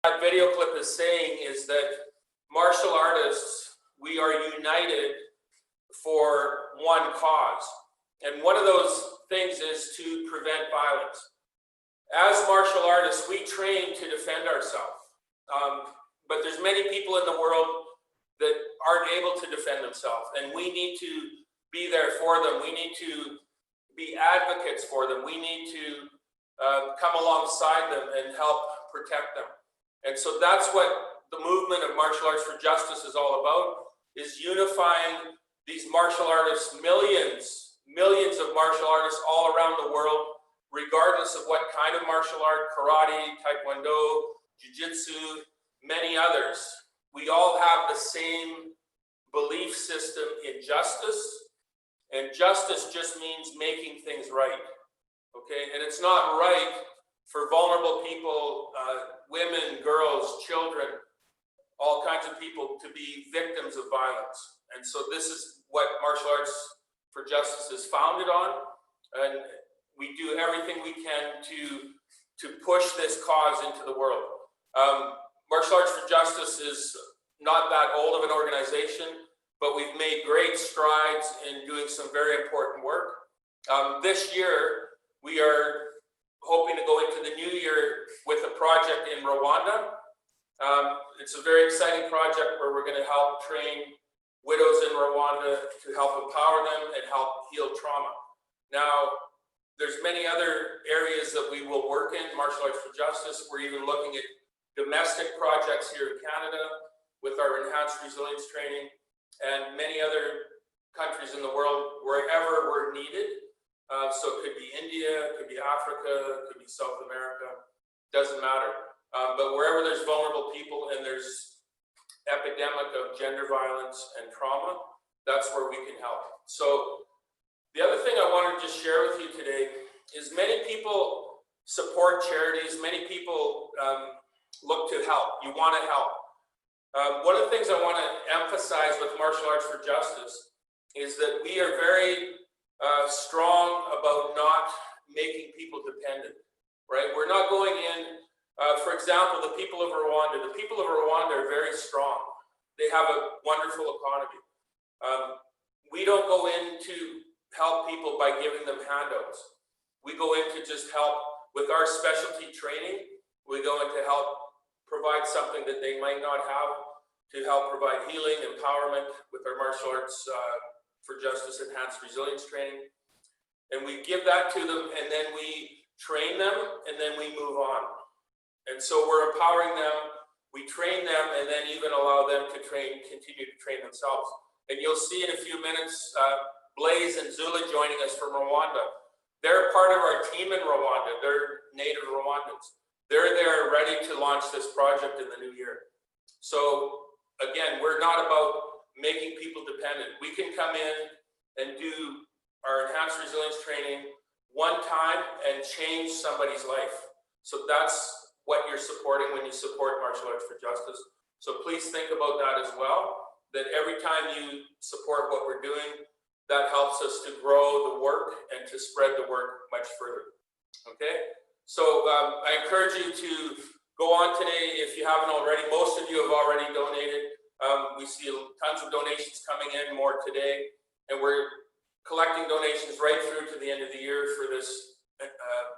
that video clip is saying is that martial artists, we are united for one cause. And one of those things is to prevent violence. As martial artists, we train to defend ourselves. But there's many people in the world that aren't able to defend themselves, and we need to be there for them. We need to be advocates for them. We need to come alongside them and help protect them. And so that's what the movement of martial arts for justice is all about, is unifying these martial artists, millions of martial artists all around the world, regardless of what kind of martial art, karate, taekwondo, jiu-jitsu, many others. We all have the same belief system in justice, and justice just means making things right, okay? And it's not right for vulnerable people, women, girls, children, all kinds of people to be victims of violence. And so this is what martial arts for justice is founded on, and we do everything we can to push this cause into the world. Martial Arts for Justice is not that old of an organization, but we've made great strides in doing some very important work. This year, we are hoping to go into the new year with a project in Rwanda. It's a very exciting project where we're going to help train widows in Rwanda to help empower them and help heal trauma. Now, there's many other areas that we will work in, Martial Arts for Justice. We're even looking at domestic projects here in Canada with our enhanced resilience training, and many other countries in the world wherever we're needed. So it could be India, it could be Africa, it could be South America, doesn't matter. But wherever there's vulnerable people and there's epidemic of gender violence and trauma, that's where we can help. So the other thing I wanted to just share with you today is many people support charities, many people look to help. You want to help. One of the things I want to emphasize with Martial Arts for Justice is that we are very strong about not making people dependent, right? We're not going in, for example, the people of Rwanda. The people of Rwanda are very strong. They have a wonderful economy. We don't go in to help people by giving them handouts. We go in to just help with our specialty training. We go in to help provide something that they might not have, to help provide healing, empowerment with our Martial Arts for Justice Enhanced Resilience Training. And we give that to them, and then we train them, and then we move on. And so we're empowering them, we train them, and then even allow them to continue to train themselves. And you'll see in a few minutes, Blaze and Zula joining us from Rwanda. They're part of our team in Rwanda. They're native Rwandans. They're there ready to launch this project in the new year. So again, we're not about making people dependent. We can come in and do our enhanced resilience training one time and change somebody's life. So that's what you're supporting when you support Martial Arts for Justice. So please think about that as well, that every time you support what we're doing, that helps us to grow the work and to spread the work much further, okay? So I encourage you to go on today if you haven't already. Most of you have already donated. We see tons of donations coming in, more today, and we're collecting donations right through to the end of the year for this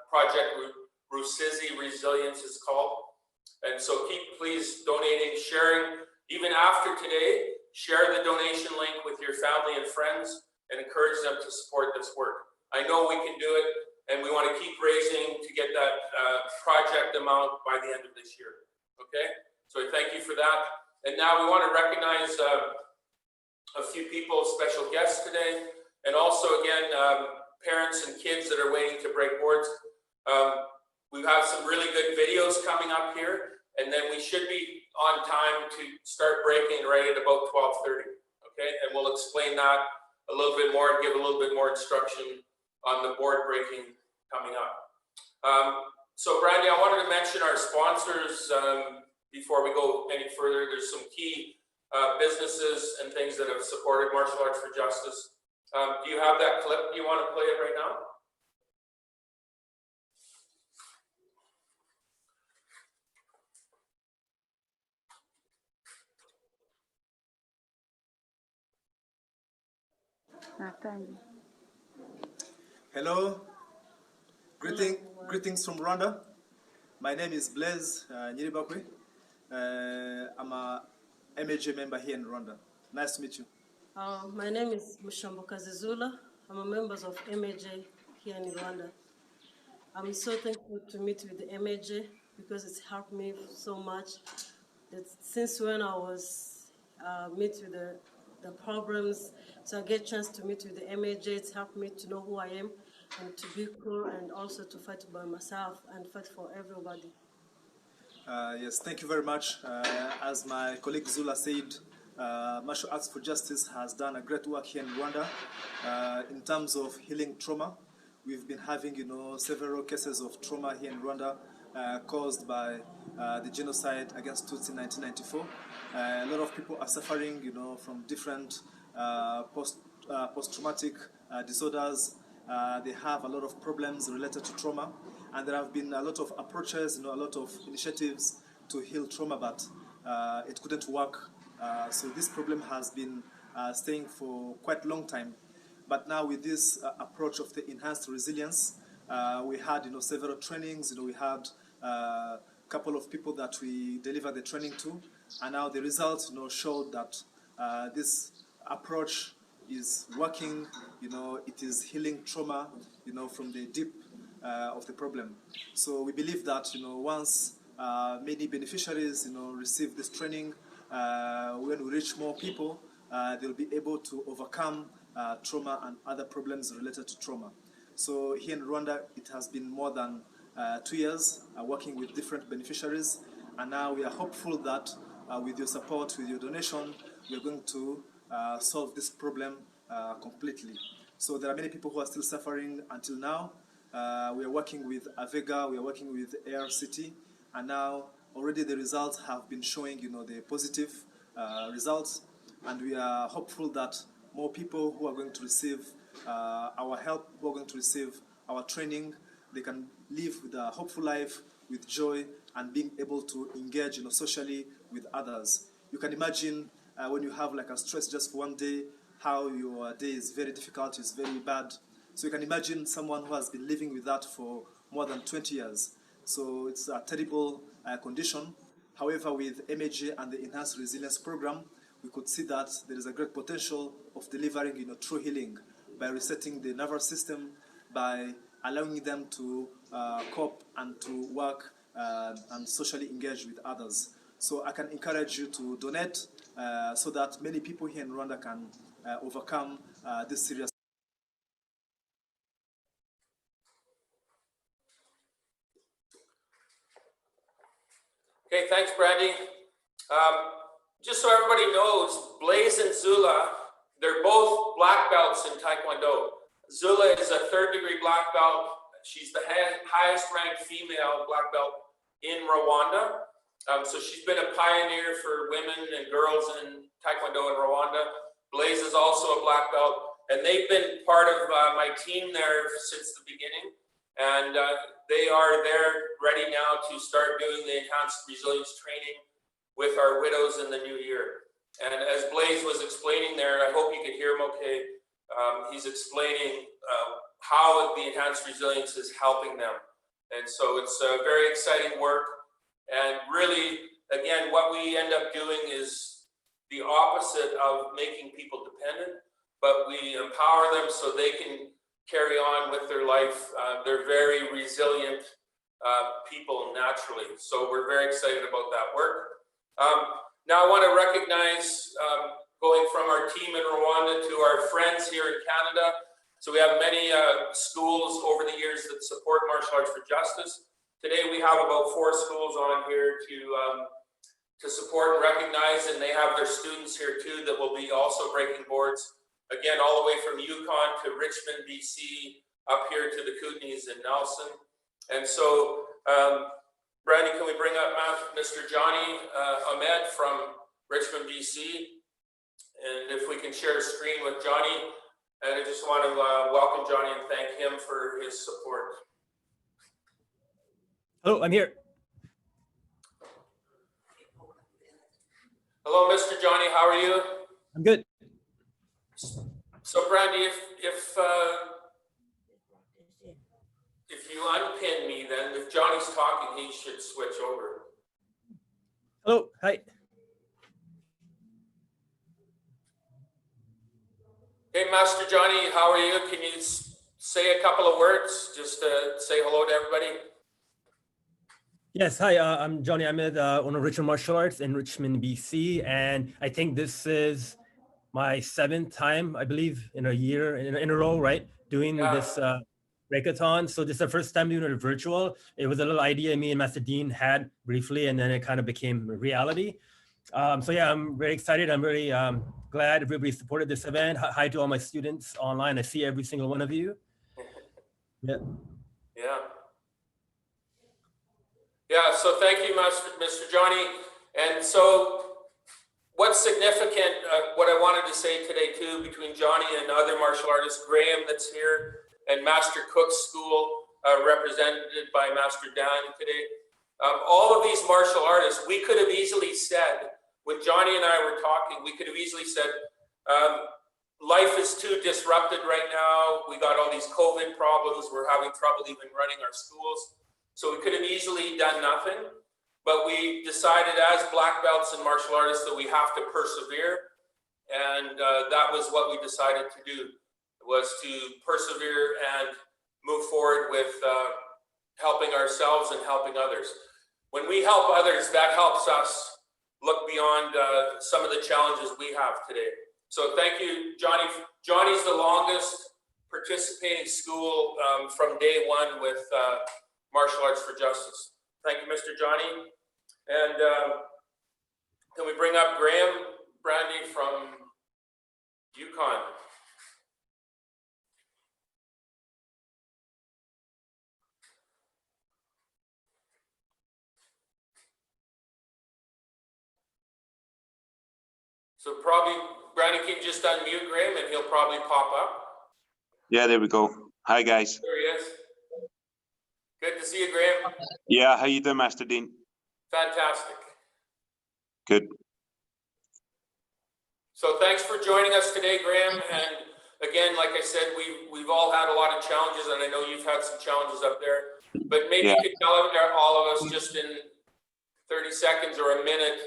project, Rusizi Resilience is called. And so keep please donating, sharing, even after today, share the donation link with your family and friends and encourage them to support this work. I know we can do it, and we want to keep raising to get that project amount by the end of this year, okay? So thank you for that. And now we want to recognize a few people, special guests today, and also, again, parents and kids that are waiting to break boards. We have some really good videos coming up here, and then we should be on time to start breaking right at about 12:30, okay? And we'll explain that a little bit more and give a little bit more instruction on the board breaking coming up. So Brandy, I wanted to mention our sponsors before we go any further. There's some key businesses and things that have supported Martial Arts for Justice. Do you have that clip? Do you want to play it right now? Hello, greetings from Rwanda. My name is Blaise Nyiribakwe. I'm a MAJ member here in Rwanda. Nice to meet you. My name is Mushamboka Zizula. I'm a member of MAJ here in Rwanda. I'm so thankful to meet with the MAJ because it's helped me so much. That since when I was meet with the problems, so I get a chance to meet with the MAJ. It's helped me to know who I am and to be cool and also to fight by myself and fight for everybody. Yes, thank you very much. As my colleague Zula said, Martial Arts for Justice has done a great work here in Rwanda in terms of healing trauma. We've been having, several cases of trauma here in Rwanda caused by the genocide against Tutsi in 1994. A lot of people are suffering, from different post-traumatic disorders. They have a lot of problems related to trauma, and there have been a lot of approaches, a lot of initiatives to heal trauma, but it couldn't work. So this problem has been staying for quite a long time. But now with this approach of the enhanced resilience, we had several trainings. We had a couple of people that we delivered the training to, and now the results showed that this approach is working. It is healing trauma from the deep of the problem. So we believe that once many beneficiaries receive this training, when we reach more people, they'll be able to overcome trauma and other problems related to trauma. So here in Rwanda, it has been more than 2 years working with different beneficiaries, and now we are hopeful that with your support, with your donation, we are going to solve this problem completely. So there are many people who are still suffering until now. We are working with Avega, we are working with ARCT, and now already the results have been showing the positive results, and we are hopeful that more people who are going to receive our help, who are going to receive our training, they can live with a hopeful life, with joy, and being able to engage socially with others. You can imagine when you have like a stress just for one day, how your day is very difficult, is very bad. So you can imagine someone who has been living with that for more than 20 years. So it's a terrible condition. However, with MAG and the Enhanced Resilience Program, we could see that there is a great potential of delivering true healing by resetting the nervous system, by allowing them to cope and to work and socially engage with others. So I can encourage you to donate so that many people here in Rwanda can overcome this serious. Okay, thanks, Brandy. Just so everybody knows, Blaise and Zula, they're both black belts in Taekwondo. Zula is a third-degree black belt. She's the highest-ranked female black belt in Rwanda. So she's been a pioneer for women and girls in Taekwondo in Rwanda. Blaise is also a black belt, and they've been part of my team there since the beginning. And they are there ready now to start doing the enhanced resilience training with our widows in the new year. And as Blaise was explaining there, I hope you could hear him okay. He's explaining how the enhanced resilience is helping them. And so it's very exciting work. And really, again, what we end up doing is the opposite of making people dependent, but we empower them so they can carry on with their life. They're very resilient people naturally. So we're very excited about that work. Now I want to recognize, going from our team in Rwanda to our friends here in Canada. So we have many schools over the years that support martial arts for justice. Today we have about 4 schools on here to support and recognize, and they have their students here too that will be also breaking boards. Again, all the way from Yukon to Richmond, BC, up here to the Kootenays in Nelson. And so, Brandy, can we bring up Mr. Johnny Ahmed from Richmond, BC? And if we can share a screen with Johnny, and I just want to welcome Johnny and thank him for his support. Hello, I'm here. Hello, Mr. Johnny, how are you? I'm good. So Brandy, if you unpin me, then if Johnny's talking, he should switch over. Hello, hi. Hey, Master Johnny, how are you? Can you say a couple of words just to say hello to everybody? Yes, hi, I'm Johnny Ahmed, owner of Richmond Martial Arts in Richmond, BC. And I think this is my 7th time, I believe, in a year, in a row, right? Doing this Breakathon. So this is the first time doing it virtual. It was a little idea me and Master Dean had briefly, and then it kind of became reality. So yeah, I'm very excited. I'm really glad everybody supported this event. Hi to all my students online. I see every single one of you. Yeah. Yeah. Yeah, so thank you, Mr. Johnny. And so what's significant, what I wanted to say today too, between Johnny and other martial artists, Graham that's here, and Master Cook's School, represented by Master Dan today. All of these martial artists, we could have easily said, when Johnny and I were talking, we could have easily said, life is too disrupted right now. We got all these COVID problems. We're having trouble even running our schools. So we could have easily done nothing, but we decided as black belts and martial artists that we have to persevere. And that was what we decided to do, was to persevere and move forward with helping ourselves and helping others. When we help others, that helps us look beyond some of the challenges we have today. So thank you, Johnny. Johnny's the longest participating school from day one with Martial Arts for Justice. Thank you, Mr. Johnny. And can we bring up Graham Brandy from Yukon? So probably, Brandy, can you just unmute Graham and he'll probably pop up? Yeah, there we go. Hi, guys. There he is. Good to see you, Graham. Yeah, how you doing, Master Dean? Fantastic. Good. So thanks for joining us today, Graham. And again, like I said, we've all had a lot of challenges, and I know you've had some challenges up there. But maybe you could tell all of us just in 30 seconds or a minute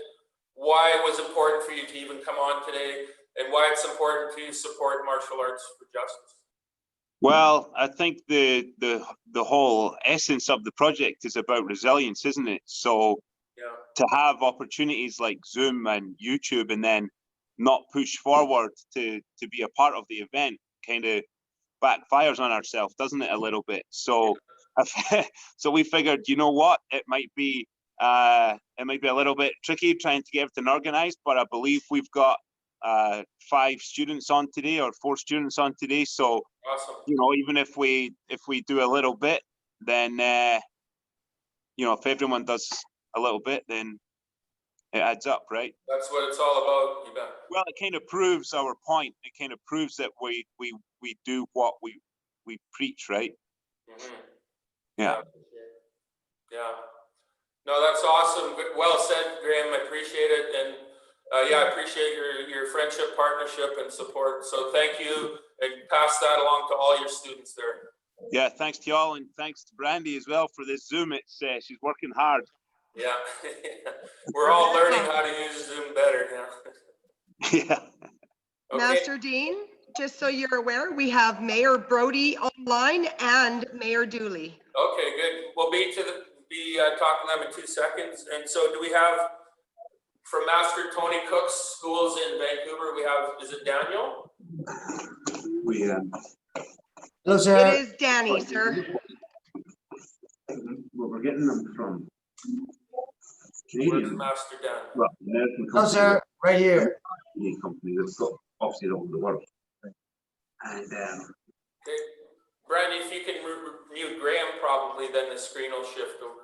why it was important for you to even come on today and why it's important to support martial arts for justice. Well, I think the whole essence of the project is about resilience, isn't it? So to have opportunities like Zoom and YouTube and then not push forward to be a part of the event kind of backfires on ourselves, doesn't it, a little bit? So so we figured, you know what, it might be a little bit tricky trying to get everything organized, but I believe we've got 5 students on today or 4 students on today. So awesome. You know, even if we do a little bit, then you know, if everyone does a little bit, then it adds up, right? That's what it's all about, you bet. Well, it kind of proves our point. It kind of proves that we do what we preach, right? Mm-hmm. Yeah. Yeah. No, that's awesome. Well said, Graham. I appreciate it. And yeah, I appreciate your friendship, partnership, and support. So thank you, and pass that along to all your students there. Yeah, thanks to y'all, and thanks to Brandy as well for this Zoom. It's she's working hard. Yeah, we're all learning how to use Zoom better now. Yeah. Okay. Master Dean, just so you're aware, we have Mayor Brody online and Mayor Dooley. Okay, good. We'll be talking to them in 2 seconds. And so, do we have from Master Tony Cook's schools in Vancouver? We have, is it Daniel? We Hello, sir. It is Danny, sir. Well, we're getting them from Canadian. Master Dan? Well, American company. Hello, sir. Right here. Canadian company that's got offices all over the world. And okay. Brandy, if you can mute Graham, probably then the screen will shift over.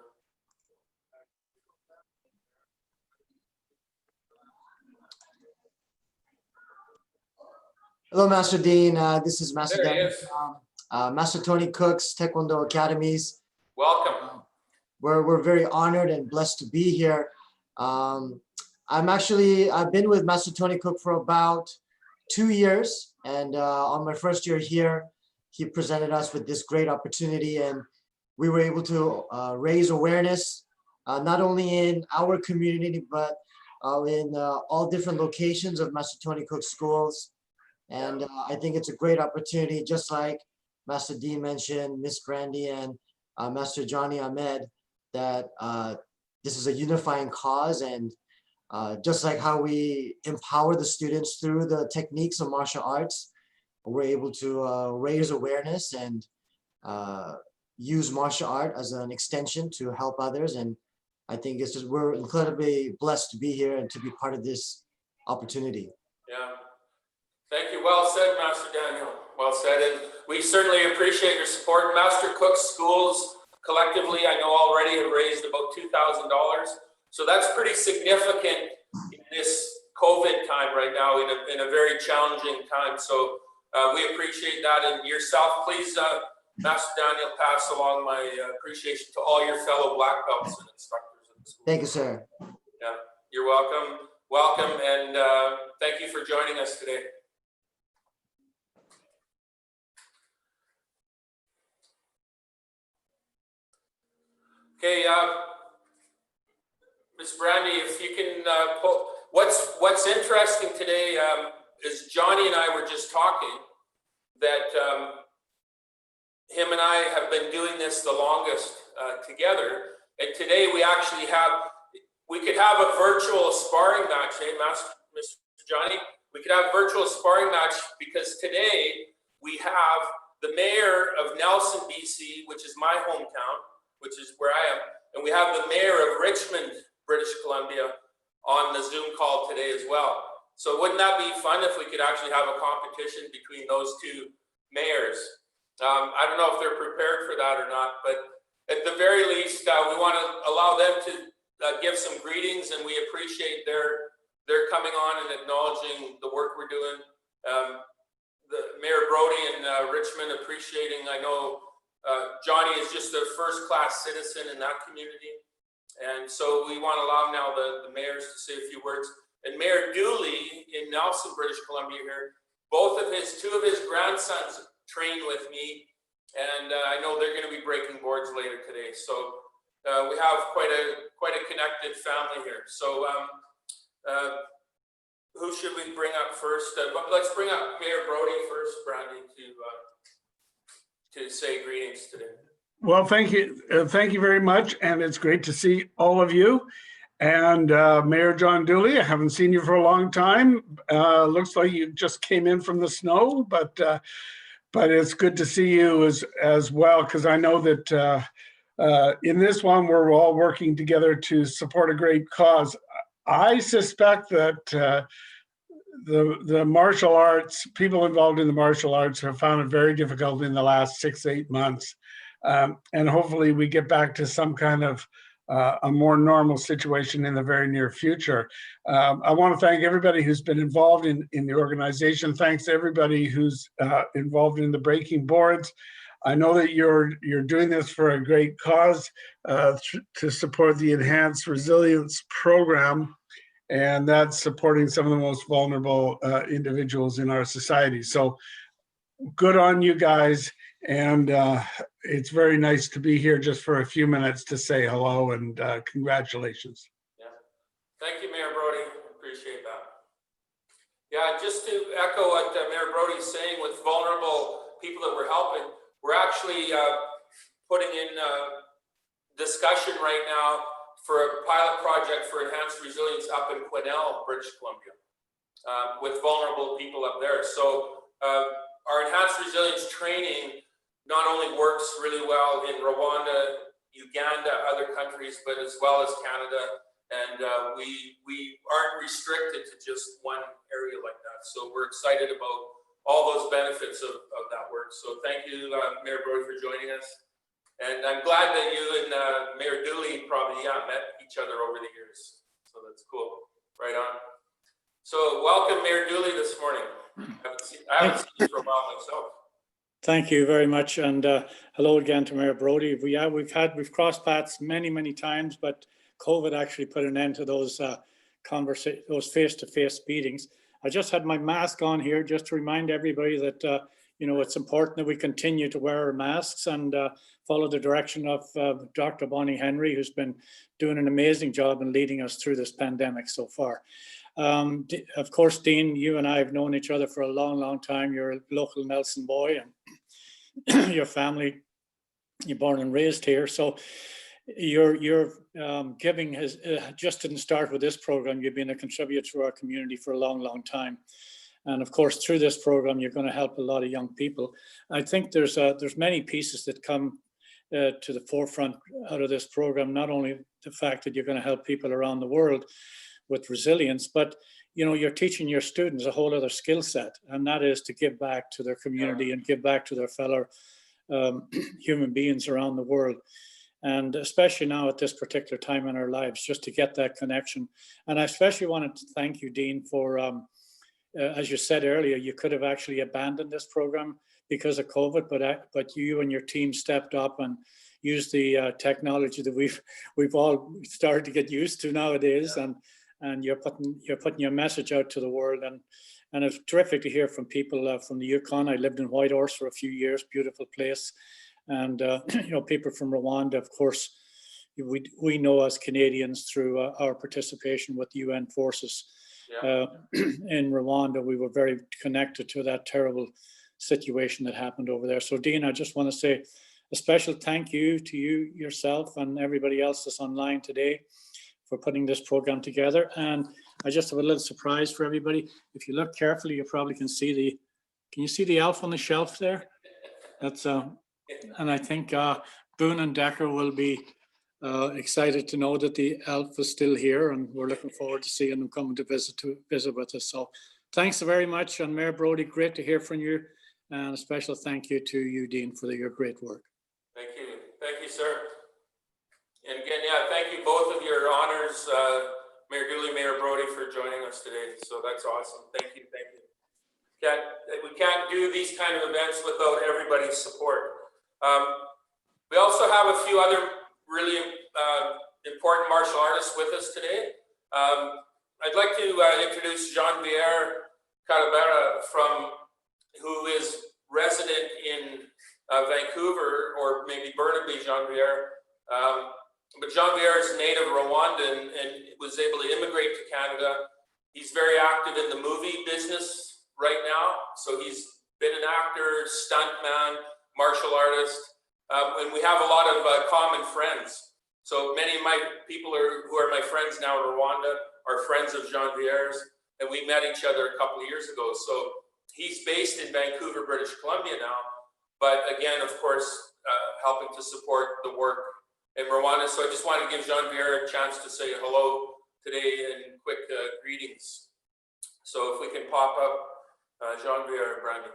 Hello, Master Dean. This is Master There Dan from Master Tony Cook's Taekwondo Academies. Welcome. We're very honored and blessed to be here. I've been with Master Tony Cook for about 2 years. And on my first year here, he presented us with this great opportunity, and we were able to raise awareness, not only in our community, but in all different locations of Master Tony Cook schools. And I think it's a great opportunity, just like Master Dean mentioned, Miss Brandy and Master Johnny Ahmed, that this is a unifying cause. And just like how we empower the students through the techniques of martial arts, we're able to raise awareness and use martial art as an extension to help others. And I think it's just, we're incredibly blessed to be here and to be part of this opportunity. Yeah. Thank you. Well said, Master Daniel. Well said. And we certainly appreciate your support. Master Cook schools collectively, I know already have raised about $2,000. So that's pretty significant in this COVID time right now, in a very challenging time. So we appreciate that. And yourself, please, Master Daniel, pass along my appreciation to all your fellow black belts and instructors at the school. Thank you, sir. Yeah, you're welcome. Welcome, and thank you for joining us today. Okay, Ms. Brandy, if you can pull, what's interesting today is Johnny and I were just talking that him and I have been doing this the longest together, and today we actually we could have a virtual sparring match, eh, Mr. Johnny? We could have a virtual sparring match because today we have the mayor of Nelson, BC, which is my hometown, which is where I am, and we have the mayor of Richmond, British Columbia, on the Zoom call today as well. So wouldn't that be fun if we could actually have a competition between those two mayors? I don't know if they're prepared for that or not, but at the very least, we want to allow them to give some greetings, and we appreciate their coming on and acknowledging the work we're doing. The Mayor Brody and Richmond appreciating, I know Johnny is just a first-class citizen in that community. And so we want to allow now the mayors to say a few words. And Mayor Dooley in Nelson, British Columbia here, two of his grandsons train with me, and I know they're going to be breaking boards later today. So we have quite a connected family here. So who should we bring up first? Let's bring up Mayor Brody first, Brandy, to say greetings today. Well, thank you very much, and it's great to see all of you. And Mayor John Dooley, I haven't seen you for a long time. Looks like you just came in from the snow, but it's good to see you as well, because I know that in this one we're all working together to support a great cause. I suspect that the martial arts, people involved in the martial arts have found it very difficult in the last 6 to 8 months. And hopefully we get back to some kind of a more normal situation in the very near future. I want to thank everybody who's been involved in the organization. Thanks to everybody who's involved in the breaking boards. I know that you're doing this for a great cause to support the Enhanced Resilience Program, and that's supporting some of the most vulnerable individuals in our society. So good on you guys. And it's very nice to be here just for a few minutes to say hello and congratulations. Yeah, thank you, Mayor Brody. Appreciate that. Yeah, just to echo what Mayor Brody's saying, with vulnerable people that we're helping, we're actually putting in discussion right now for a pilot project for enhanced resilience up in Quesnel, British Columbia, with vulnerable people up there. So our enhanced resilience training not only works really well in Rwanda, Uganda, other countries, but as well as Canada. And we aren't restricted to just one area like that. So we're excited about all those benefits of that work. So thank you, Mayor Brody, for joining us. And I'm glad that you and Mayor Dooley probably met each other over the years. So that's cool. Right on. So welcome, Mayor Dooley, this morning. I haven't seen you for a while myself. Thank you very much, and hello again to Mayor Brody. We've crossed paths many times, but COVID actually put an end to those those face-to-face meetings. I just had my mask on here just to remind everybody that, you know, it's important that we continue to wear our masks and follow the direction of Dr. Bonnie Henry, who's been doing an amazing job in leading us through this pandemic so far. Of course, Dean, you and I have known each other for a long, long time. You're a local Nelson boy, and your family, you're born and raised here. So your giving has just didn't start with this program. You've been a contributor to our community for a long, long time. And of course, through this program, you're going to help a lot of young people. I think there's many pieces that come to the forefront out of this program. Not only the fact that you're going to help people around the world with resilience, but you know, you're teaching your students a whole other skill set, and that is to give back to their community and give back to their fellow human beings around the world. And especially now at this particular time in our lives, just to get that connection. And I especially wanted to thank you, Dean, for as you said earlier, you could have actually abandoned this program because of COVID, but you and your team stepped up and used the technology that we've all started to get used to nowadays, and you're putting your message out to the world, and it's terrific to hear from people from the Yukon. I lived in Whitehorse for a few years, beautiful place, and you know, people from Rwanda, of course. We know as Canadians through our participation with UN forces. In Rwanda, we were very connected to that terrible situation that happened over there. So Dean, I just want to say a special thank you to you yourself and everybody else that's online today for putting this program together. And I just have a little surprise for everybody. If you look carefully, you probably can see can you see the elf on the shelf there? That's and I think Boone and Decker will be excited to know that the elf is still here, and we're looking forward to seeing them coming to visit with us. So thanks very much, and Mayor Brodie, great to hear from you, and a special thank you to you, Dean, for your great work. Thank you, sir. And again, yeah, thank you both of your honors, Mayor Dooley, Mayor Brodie, for joining us today. So that's awesome. Thank you. We can't do these kind of events without everybody's support. We also have a few other really important martial artists with us today. I'd like to introduce Jean-Pierre Calabera, who is resident in Vancouver, or maybe Burnaby, Jean-Pierre. But Jean-Pierre is native Rwandan and was able to immigrate to Canada. He's very active in the movie business right now. So he's been an actor, stuntman, martial artist. And we have a lot of common friends. So many of my people who are my friends now in Rwanda are friends of Jean-Pierre's, and we met each other a couple of years ago. So he's based in Vancouver, British Columbia now, but again, of course, helping to support the work in Rwanda. So I just wanted to give Jean-Pierre a chance to say hello today and quick greetings. So if we can pop up Jean-Pierre and Brandon.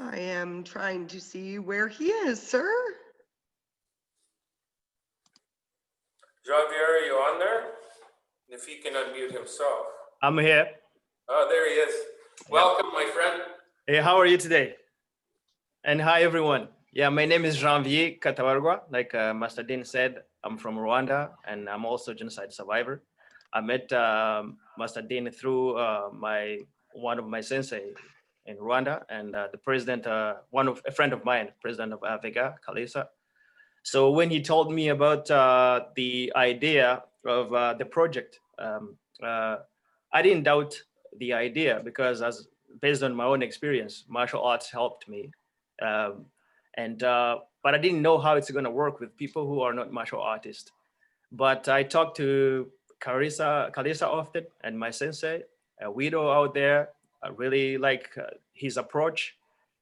I am trying to see where he is, sir. Jean-Pierre, are you on there? If he can unmute himself. I'm here. Oh, there he is. Welcome, my friend. Hey, how are you today? And hi, everyone. Yeah, my name is Janvier Katawarwa. Like Master Dean said, I'm from Rwanda, and I'm also a genocide survivor. I met Master Dean through one of my sensei in Rwanda, and the president, a friend of mine, president of Africa, Kalisa. So when he told me about the idea of the project, I didn't doubt the idea, because based on my own experience, martial arts helped me. But I didn't know how it's going to work with people who are not martial artists. But I talked to Kalisa often, and my sensei, a widow out there. I really like his approach,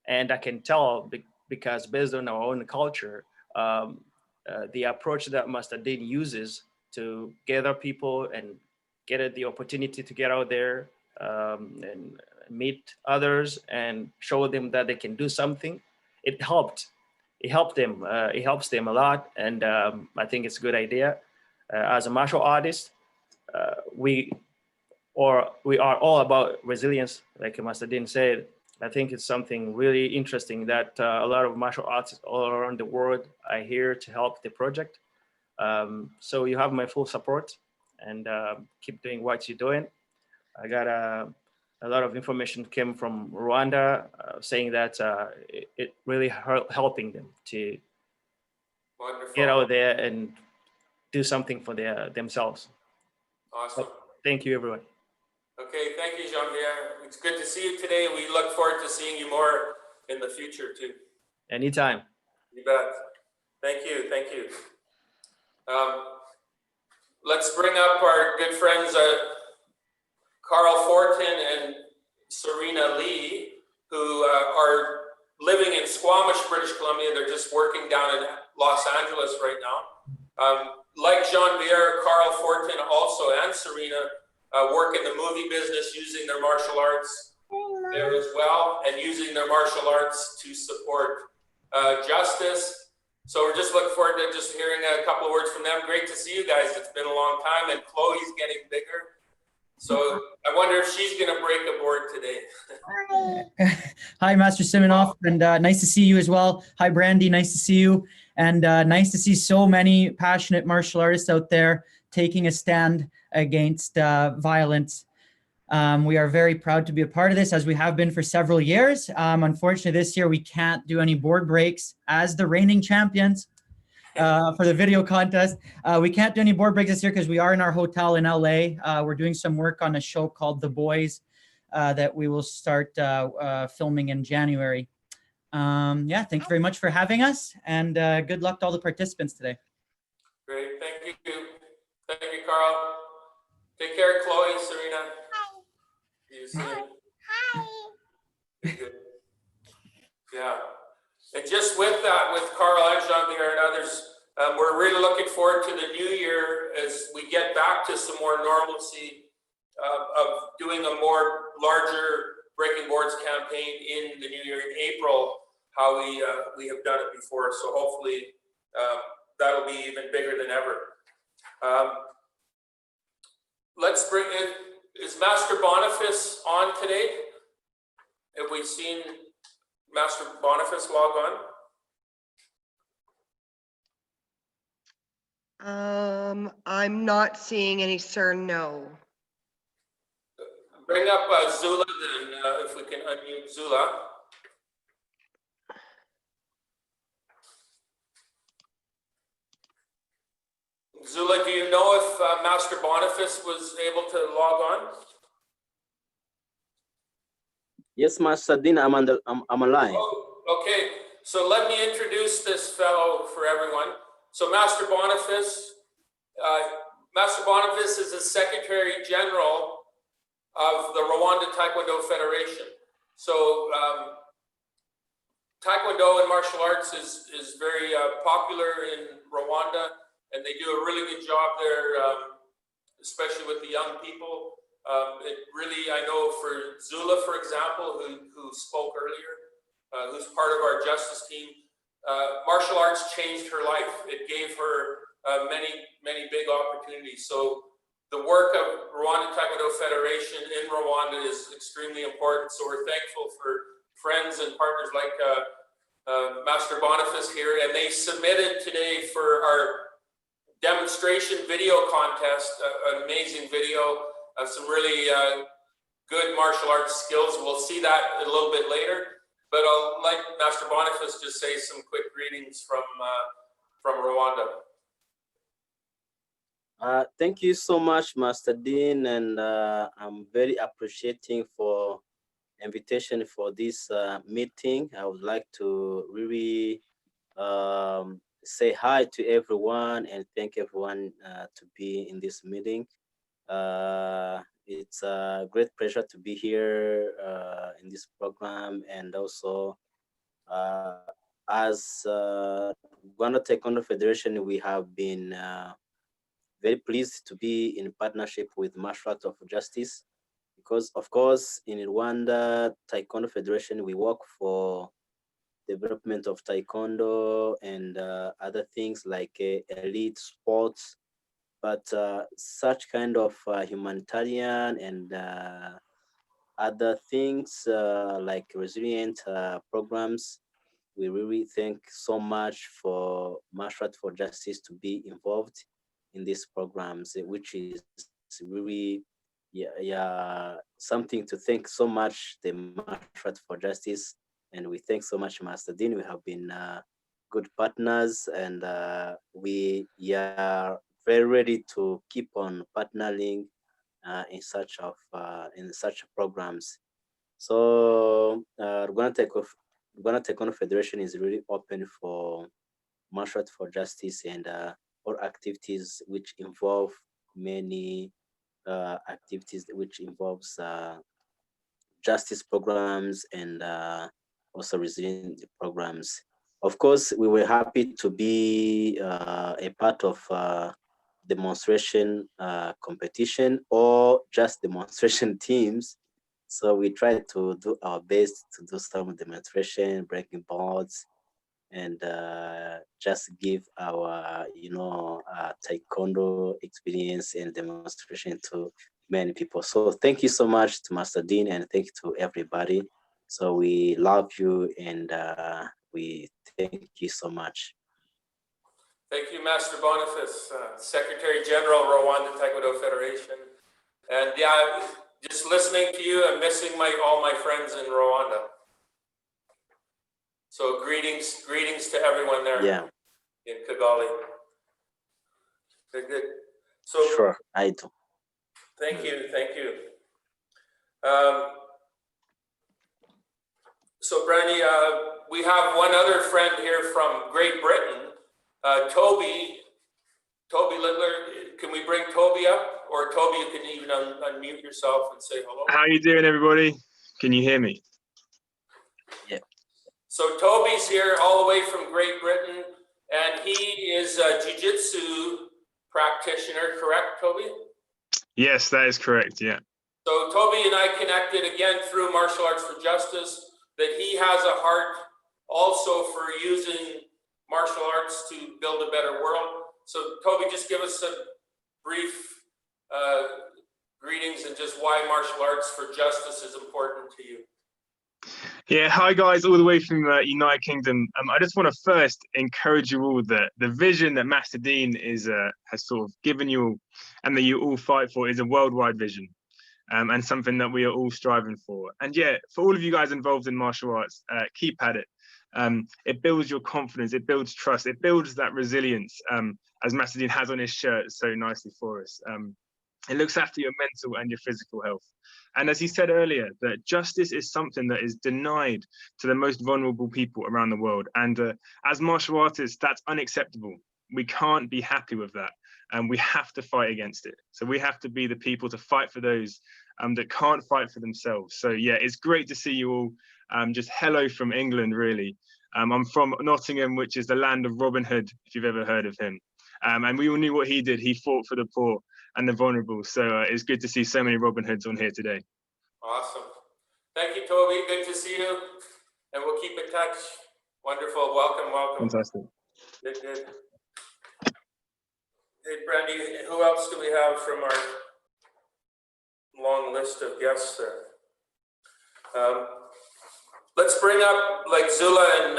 and I can tell because based on our own culture, the approach that Master Dean uses to gather people and get the opportunity to get out there and meet others and show them that they can do something, it helped. It helped them. It helps them a lot, and I think it's a good idea. As a martial artist, we are all about resilience, like Master Dean said. I think it's something really interesting that a lot of martial artists all around the world are here to help the project. So you have my full support, and keep doing what you're doing. I got a lot of information came from Rwanda saying that it really helping them to Wonderful. get out there and do something for themselves. Awesome. Thank you, everyone. Okay, thank you, Jean-Pierre. It's good to see you today. We look forward to seeing you more in the future too. Anytime. You bet. Thank you, thank you. Let's bring up our good friends, Carl Fortin and Serena Lee, who are living in Squamish, British Columbia. They're just working down in Los Angeles right now. Like Jean-Pierre, Carl Fortin also and Serena work in the movie business using their martial arts there as well, and using their martial arts to support justice. So we're just looking forward to just hearing a couple of words from them. Great to see you guys. It's been a long time, and Chloe's getting bigger. So I wonder if she's going to break a board today. Hi, Master Siminoff, and nice to see you as well. Hi, Brandy, nice to see you. And nice to see so many passionate martial artists out there taking a stand against violence. We are very proud to be a part of this, as we have been for several years. Unfortunately, this year we can't do any board breaks as the reigning champions for the video contest. We can't do any board breaks this year because we are in our hotel in LA. We're doing some work on a show called The Boys that we will start filming in January. Yeah, thank you very much for having us, and good luck to all the participants today. Great, thank you. Thank you, Carl. Take care, Chloe, Serena. See you soon. Hi. Good. Yeah. And just with that, with Carl and Jean-Pierre and others, we're really looking forward to the new year as we get back to some more normalcy of doing a more larger Breaking Boards campaign in the new year in April, how we have done it before. So hopefully that'll be even bigger than ever. Let's bring in, is Master Boniface on today? Have we seen Master Boniface log on? I'm not seeing any, sir, no. Bring up Zula then, if we can unmute Zula. Zula, do you know if Master Boniface was able to log on? Yes, Master Dean, I'm alive. Oh, okay, so let me introduce this fellow for everyone. So Master Boniface is the Secretary General of the Rwanda Taekwondo Federation. So Taekwondo and martial arts is very popular in Rwanda, and they do a really good job there, especially with the young people. It really, I know for Zula, for example, who spoke earlier, who's part of our justice team, martial arts changed her life. It gave her many big opportunities. So the work of Rwanda Taekwondo Federation in Rwanda is extremely important. So we're thankful for friends and partners like Master Boniface here, and they submitted today for our demonstration video contest, an amazing video of some really good martial arts skills. We'll see that a little bit later, but I'll let Master Boniface just say some quick greetings from Rwanda. Thank you so much, Master Dean, and I'm very appreciating for invitation for this meeting. I would like to really say hi to everyone and thank everyone to be in this meeting. It's a great pleasure to be here in this program, and also as Rwanda Taekwondo Federation, we have been very pleased to be in partnership with Martial Arts of Justice, because of course in Rwanda Taekwondo Federation we work for development of Taekwondo and other things like elite sports, but such kind of humanitarian and other things like resilient programs. We really thank so much for Martial Arts for Justice to be involved in these programs, which is really something to thank so much the Martial Arts for Justice. And we thank so much Master Dean. We have been good partners, and we are very ready to keep on partnering in such programs. So Rwanda Taekwondo Federation is really open for Martial Arts for Justice and all activities which involve many activities which involves justice programs and also resilient programs. Of course, we were happy to be a part of demonstration competition or just demonstration teams. So we try to do our best to do some demonstration, breaking boards, and just give our, taekwondo experience and demonstration to many people. So thank you so much to Master Dean, and thank you to everybody. So we love you, and we thank you so much. Thank you, Master Boniface, Secretary General, Rwanda Taekwondo Federation. And yeah, just listening to you, I'm missing all my friends in Rwanda. So greetings to everyone there in Kigali. Good. So sure, I do. Thank you. So Brandy, we have one other friend here from Great Britain, Toby Littler. Can we bring Toby up? Or Toby, you can even unmute yourself and say hello. How you doing, everybody? Can you hear me? Yeah. So Toby's here all the way from Great Britain, and he is a jiu-jitsu practitioner, correct, Toby? Yes, that is correct, yeah. So Toby and I connected again through Martial Arts for Justice, that he has a heart also for using martial arts to build a better world. So Toby, just give us a brief greetings and just why Martial Arts for Justice is important to you. Yeah, hi guys, all the way from United Kingdom. I just want to first encourage you all that the vision that Master Dean has sort of given you all, and that you all fight for, is a worldwide vision, and something that we are all striving for. And yeah, for all of you guys involved in martial arts, keep at it. It builds your confidence, it builds trust, it builds that resilience, as Master Dean has on his shirt so nicely for us. It looks after your mental and your physical health. And as he said earlier, that justice is something that is denied to the most vulnerable people around the world. And as martial artists, that's unacceptable. We can't be happy with that. And we have to fight against it. So we have to be the people to fight for those that can't fight for themselves. So yeah, it's great to see you all. Just hello from England, really. I'm from Nottingham, which is the land of Robin Hood, if you've ever heard of him. And we all knew what he did. He fought for the poor and the vulnerable. So it's good to see so many Robin Hoods on here today. Awesome. Thank you, Toby. Good to see you. And we'll keep in touch. Wonderful. Welcome. Fantastic. Good. Hey, Brandy, who else do we have from our long list of guests there? Let's bring up like Zula and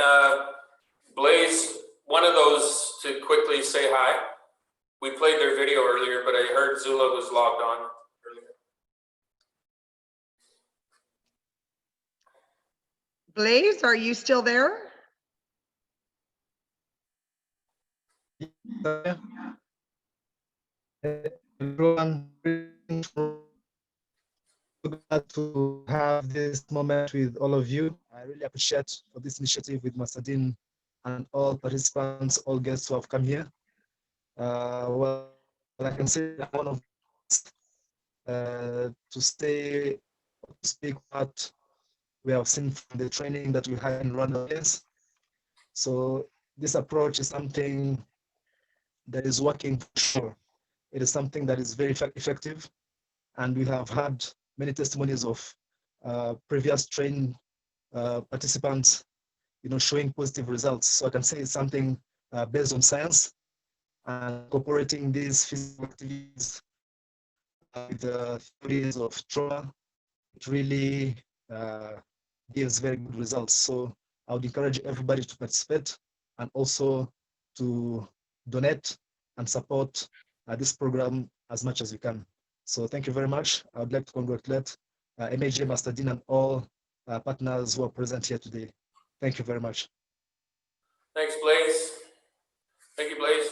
Blaze, one of those, to quickly say hi. We played their video earlier, but I heard Zula was logged on earlier. Blaze, are you still there? Everyone, glad to have this moment with all of you. I really appreciate for this initiative with Master Dean and all participants, all guests who have come here. Well, I can say I'm one of to speak what we have seen from the training that we had in Rwanda. So this approach is something that is working for sure. It is something that is very effective, and we have had many testimonies of previous trained participants, showing positive results. So I can say it's something based on science, and incorporating these physical activities with the theories of trauma, it really gives very good results. So I would encourage everybody to participate and also to donate and support this program as much as we can. So thank you very much. I would like to congratulate MAJ, Master Dean, and all partners who are present here today. Thank you very much. Thanks, Blaze. Thank you, Blaze.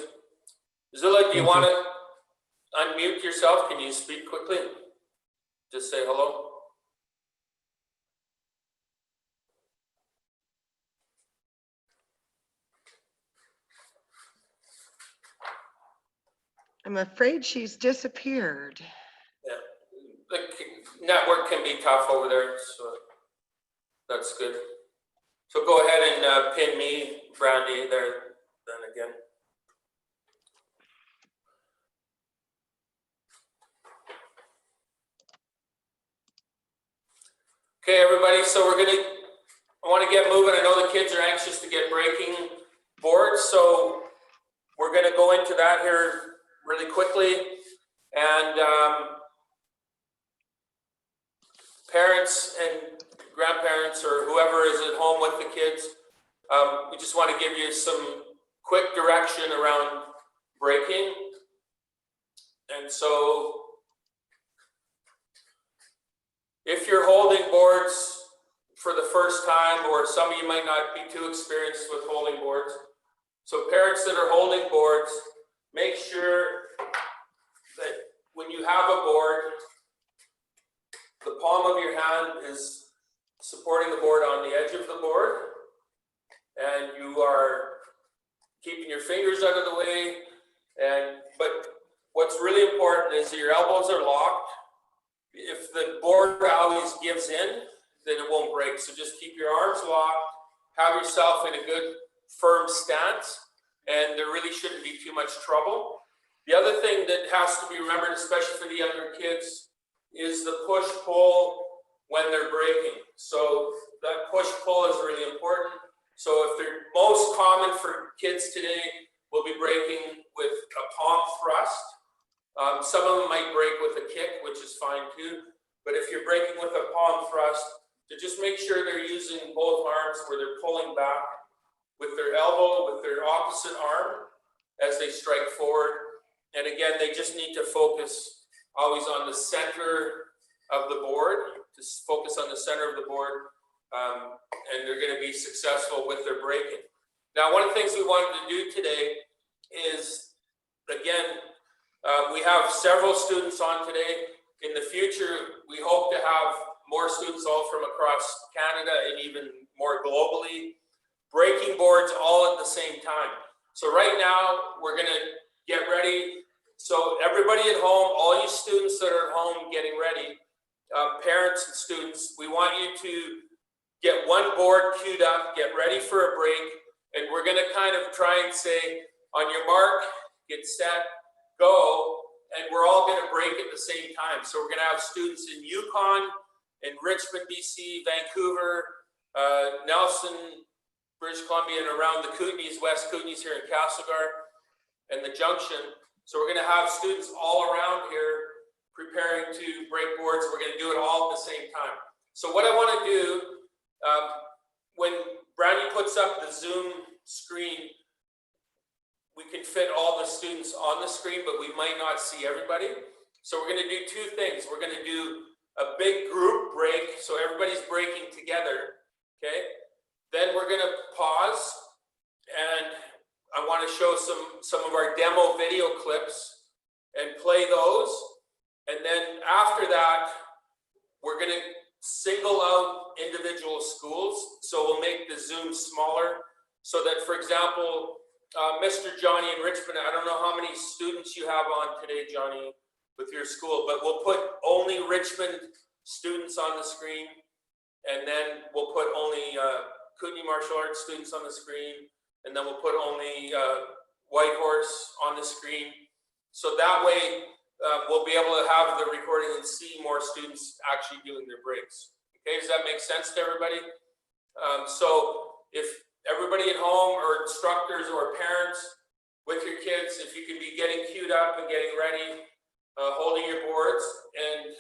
Zula, do you want to unmute yourself? Can you speak quickly? Just say hello. I'm afraid she's disappeared. Yeah, the network can be tough over there, so that's good. So go ahead and pin me, Brandy, there then again. Okay, everybody, so I want to get moving. I know the kids are anxious to get breaking boards, so we're going to go into that here really quickly. And parents and grandparents or whoever is at home with the kids, we just want to give you some quick direction around breaking. And so if you're holding boards for the first time, or some of you might not be too experienced with holding boards, so parents that are holding boards, make sure that when you have a board, the palm of your hand is supporting the board on the edge of the board, and you are keeping your fingers out of the way. But what's really important is that your elbows are locked. If the board always gives in, then it won't break. So just keep your arms locked, have yourself in a good firm stance, and there really shouldn't be too much trouble. The other thing that has to be remembered, especially for the younger kids, is the push-pull when they're breaking. So that push-pull is really important. So if they're most common for kids today, will be breaking with a palm thrust. Some of them might break with a kick, which is fine too. But if you're breaking with a palm thrust, to just make sure they're using both arms where they're pulling back with their elbow, with their opposite arm as they strike forward. And again, they just need to focus always on the center of the board, just focus on the center of the board, and they're going to be successful with their breaking. Now, one of the things we wanted to do today is, again, we have several students on today. In the future, we hope to have more students all from across Canada and even more globally, breaking boards all at the same time. So right now, we're going to get ready. So everybody at home, all you students that are at home getting ready, parents and students, we want you to get one board queued up, get ready for a break, and we're going to kind of try and say, on your mark, get set, go, and we're all going to break at the same time. So we're going to have students in Yukon, in Richmond, BC, Vancouver, Nelson, British Columbia, and around the Kootenays, West Kootenays here in Castlegar, and the Junction. So we're going to have students all around here preparing to break boards. We're going to do it all at the same time. So what I want to do, when Brandy puts up the Zoom screen, we can fit all the students on the screen, but we might not see everybody. So we're going to do two things. We're going to do a big group break, so everybody's breaking together, okay? Then we're going to pause, and I want to show some of our demo video clips and play those. And then after that, we're going to single out individual schools. So we'll make the Zoom smaller so that, for example, Mr. Johnny in Richmond, I don't know how many students you have on today, Johnny, with your school, but we'll put only Richmond students on the screen, and then we'll put only Kootenay Martial Arts students on the screen, and then we'll put only Whitehorse on the screen. So that way, we'll be able to have the recording and see more students actually doing their breaks. Okay, does that make sense to everybody? So if everybody at home or instructors or parents with your kids, if you can be getting queued up and getting ready, holding your boards. And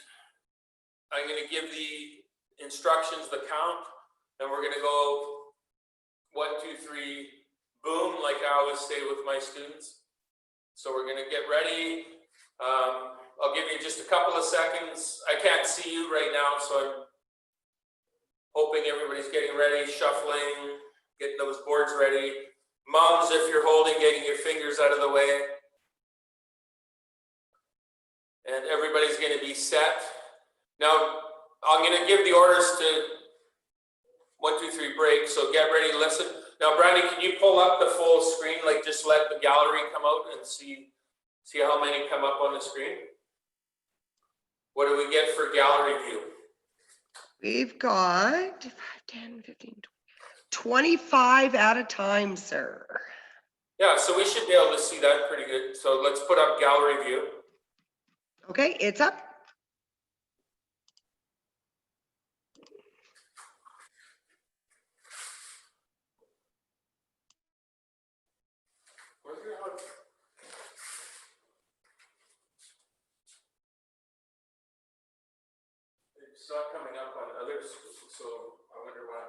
I I'm going to give the instructions, the count, and we're going to go 1, 2, 3, boom, like I always say with my students. So we're going to get ready. I'll give you just a couple of seconds. I can't see you right now, so I'm hoping everybody's getting ready, shuffling, getting those boards ready. Moms, if you're holding, getting your fingers out of the way. And everybody's going to be set. Now, I'm going to give the orders to 1, 2, 3 break. So get ready, listen. Now, Brandy, can you pull up the full screen? Like just let the gallery come out and see how many come up on the screen. What do we get for gallery view? We've got 5, 10, 15, 25 at a time, sir. Yeah, so we should be able to see that pretty good. So let's put up gallery view. Okay, it's up. It's not coming up on others, so I wonder why.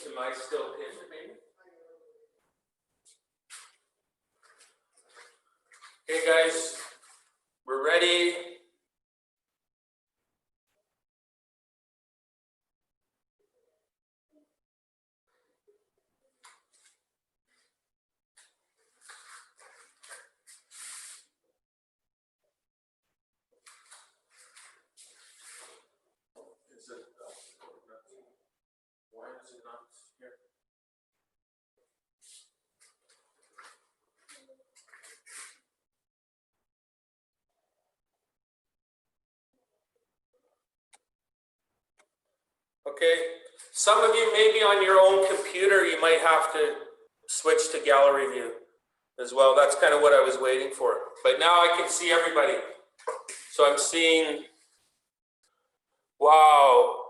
Am I still pinned, maybe? Okay, guys, we're ready. Is it, why is it not here? Okay, some of you maybe on your own computer, you might have to switch to gallery view as well. That's kind of what I was waiting for. But now I can see everybody. So I'm seeing, wow.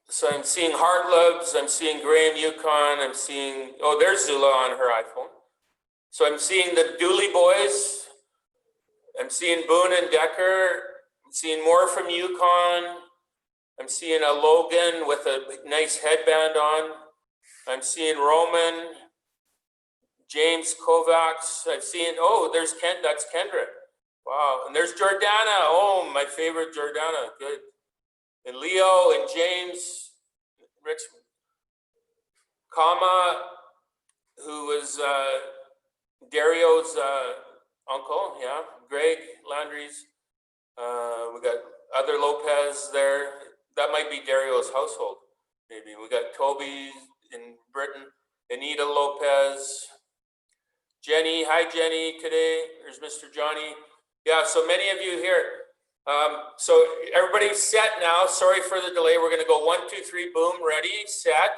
So I'm seeing Hartlubs, I'm seeing Graham Yukon, I'm seeing, oh, there's Zula on her iPhone. So I'm seeing the Dooley boys. I'm seeing Boone and Decker. I'm seeing more from Yukon. I'm seeing a Logan with a nice headband on. I'm seeing Roman, James Kovacs. I've seen, oh, there's Ken, that's Kendra. Wow, and there's Jordana. Oh, my favorite Jordana, good. And Leo and James, Richmond. Kama, who was Dario's uncle, yeah. Greg Landry's. We got other Lopez there. That might be Dario's household, maybe. We got Toby in Britain, Anita Lopez, Jenny. Hi, Jenny, today. There's Mr. Johnny. Yeah, so many of you here. So everybody's set now. Sorry for the delay. We're going to go 1, 2, 3, boom, ready, set.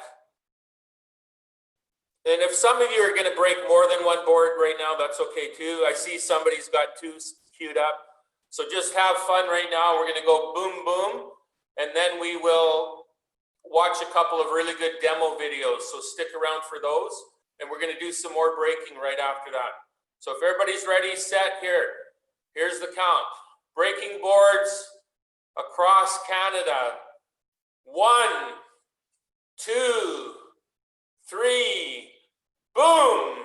And if some of you are going to break more than one board right now, that's okay too. I see somebody's got 2 queued up. So just have fun right now. We're going to go boom, boom. And then we will watch a couple of really good demo videos. So stick around for those. And we're going to do some more breaking right after that. So if everybody's ready, set, here's the count. Breaking boards across Canada. 1, 2, 3, boom.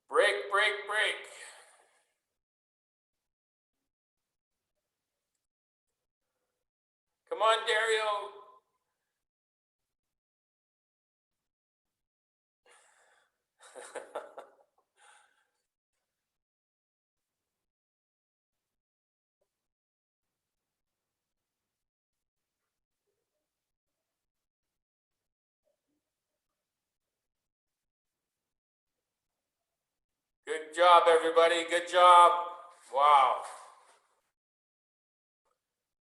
Break, break, break. Come on, Dario. Good job, everybody. Good job. Wow.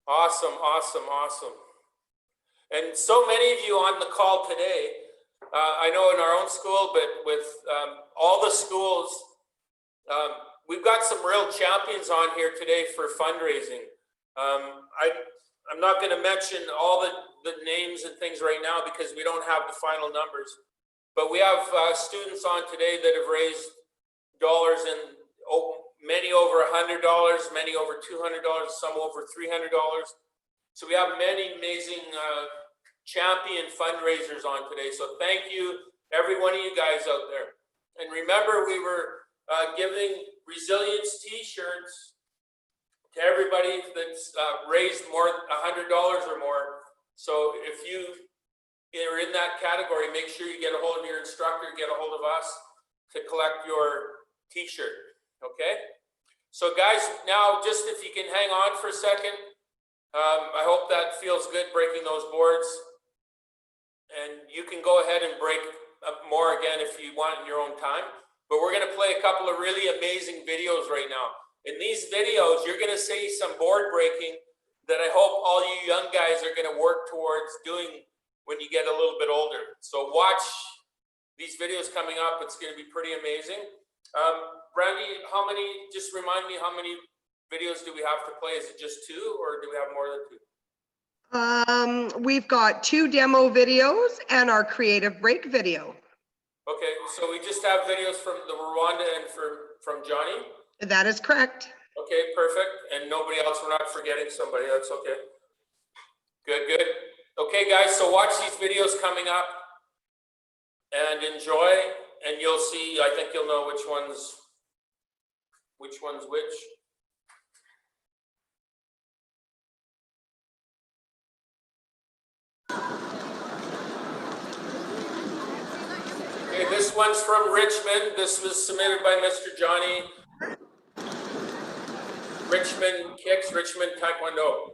Awesome, awesome, awesome. And so many of you on the call today, I know in our own school, but with all the schools, we've got some real champions on here today for fundraising. I'm not going to mention all the names and things right now because we don't have the final numbers. But we have students on today that have raised dollars, and many over $100, many over $200, some over $300. So we have many amazing champion fundraisers on today. So thank you, every one of you guys out there. And remember, we were giving resilience t-shirts to everybody that's raised more $100 or more. So if you are in that category, make sure you get a hold of your instructor, get a hold of us to collect your t-shirt, okay? So guys, now just if you can hang on for a second, I hope that feels good breaking those boards. And you can go ahead and break up more again if you want in your own time. But we're gonna play a couple of really amazing videos right now. In these videos, you're gonna see some board breaking that I hope all you young guys are gonna work towards doing when you get a little bit older. So watch these videos coming up. It's gonna be pretty amazing. Brandy, just remind me, how many videos do we have to play? Is it just 2 or do we have more than 2? We've got 2 demo videos and our creative break video. Okay, so we just have videos from the Rwanda and from Johnny? That is correct. Okay, perfect. And nobody else, we're not forgetting somebody, that's okay. Good, good. Okay, guys, so watch these videos coming up and enjoy, and you'll see, I think you'll know which one's which. Okay, this one's from Richmond. This was submitted by Mr. Johnny. Richmond Kicks, Richmond Taekwondo.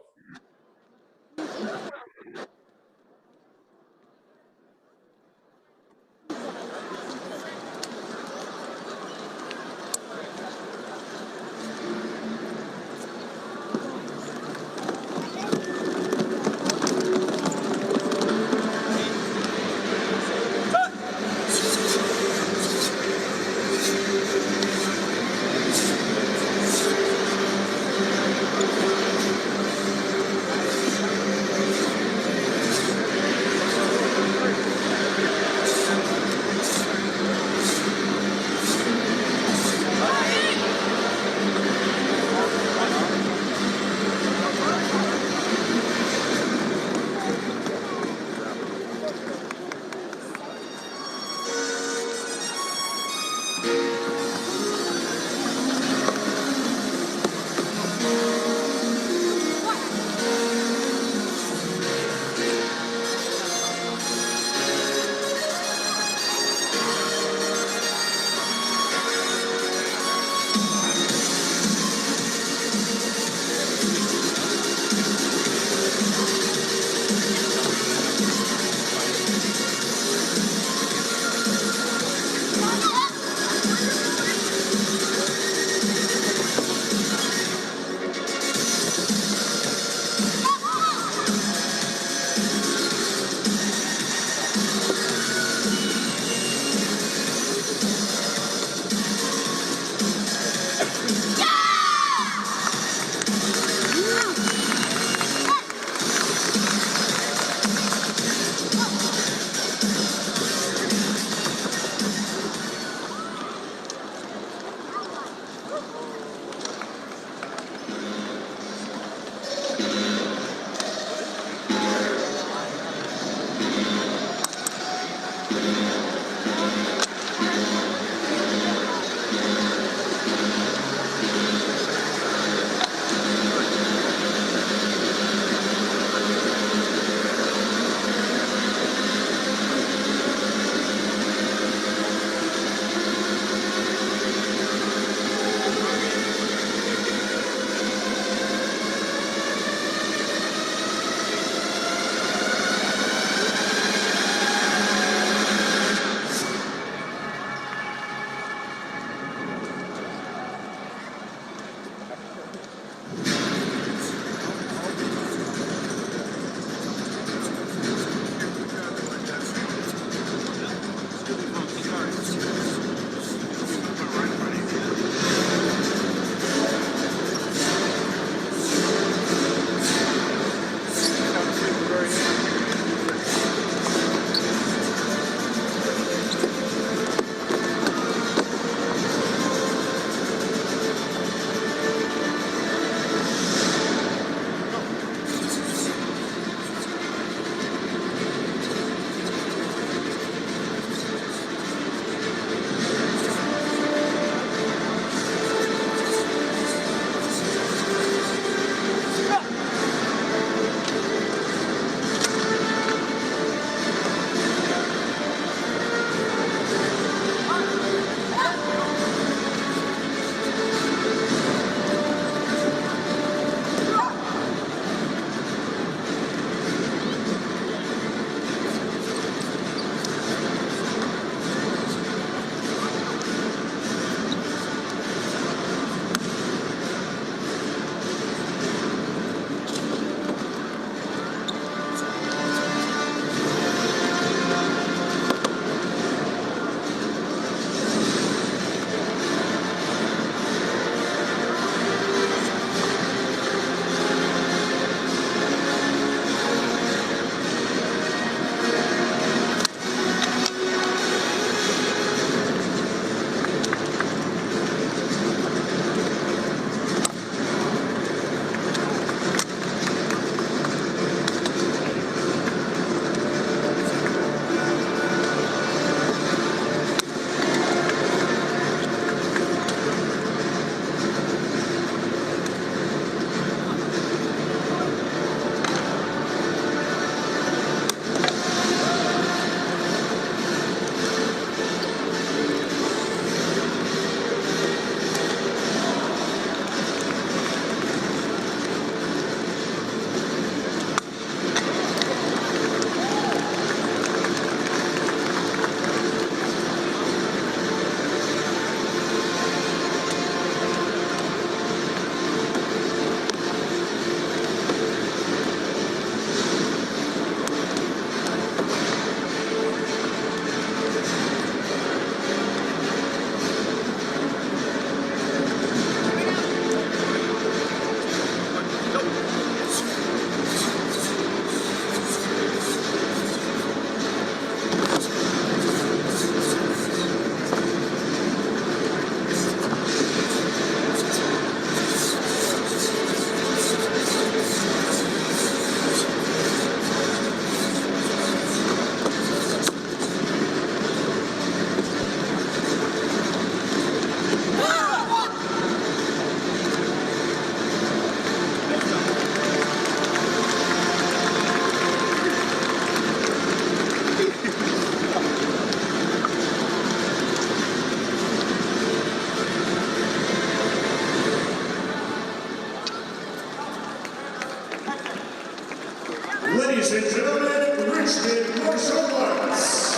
Ladies and gentlemen, Richmond Martial Arts.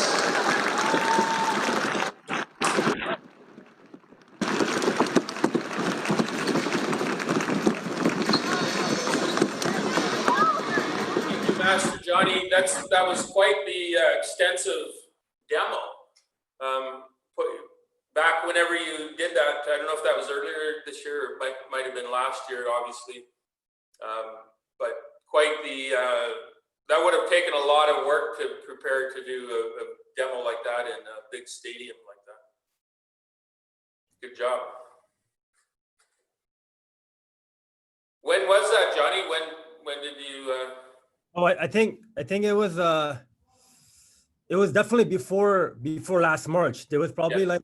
Thank you, Master Johnny. That was quite the extensive demo. Back whenever you did that, I don't know if that was earlier this year or might have been last year, obviously. But quite the, that would have taken a lot of work to prepare to do a demo like that in a big stadium like that. Good job. When was that, Johnny? When did you? Oh, I think it was definitely before last March. There was probably like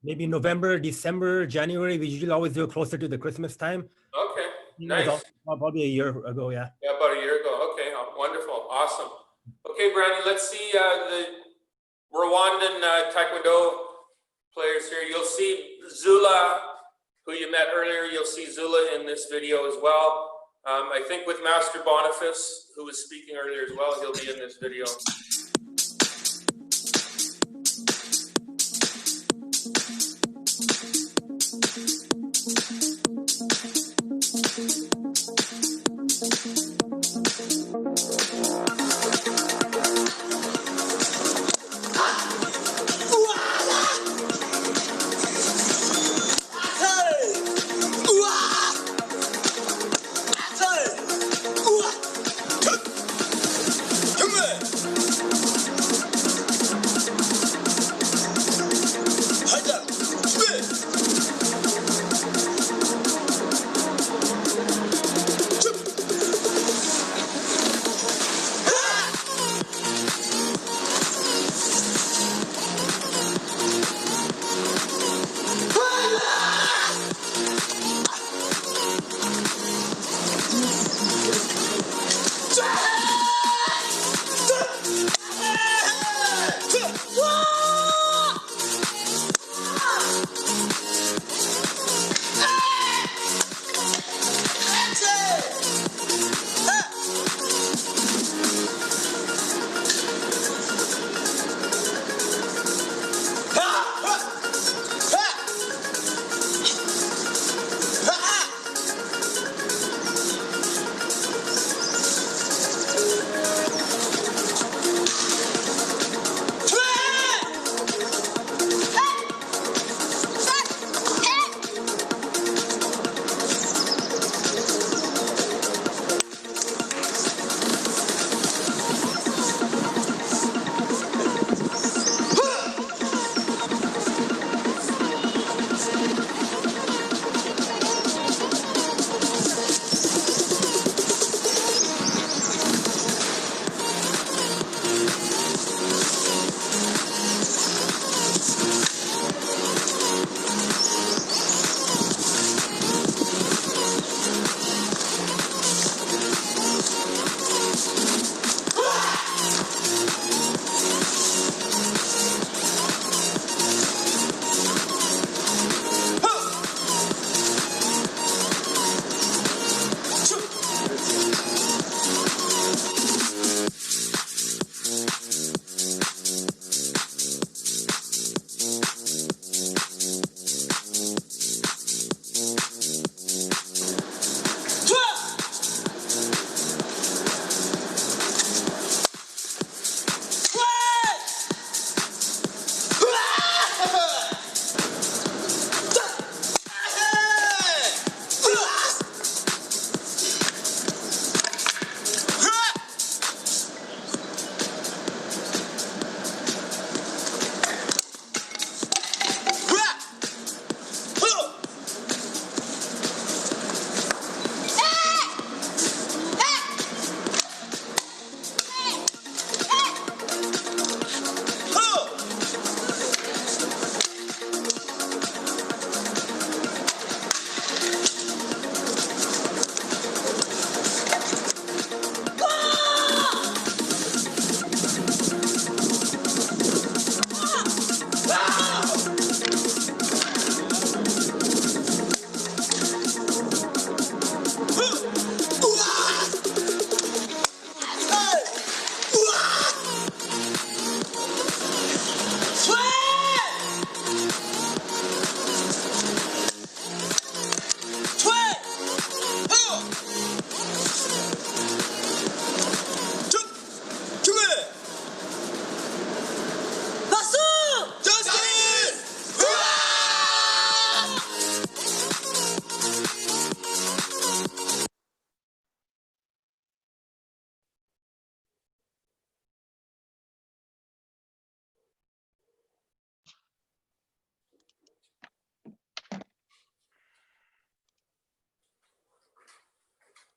maybe November, December, January. We usually always do it closer to the Christmas time. Okay, nice. Probably a year ago, yeah. Yeah, about a year ago. Okay, wonderful, awesome. Okay, Brandon, let's see the Rwandan Taekwondo players here. You'll see Zula, who you met earlier. You'll see Zula in this video as well. I think with Master Boniface, who was speaking earlier as well, he'll be in this video.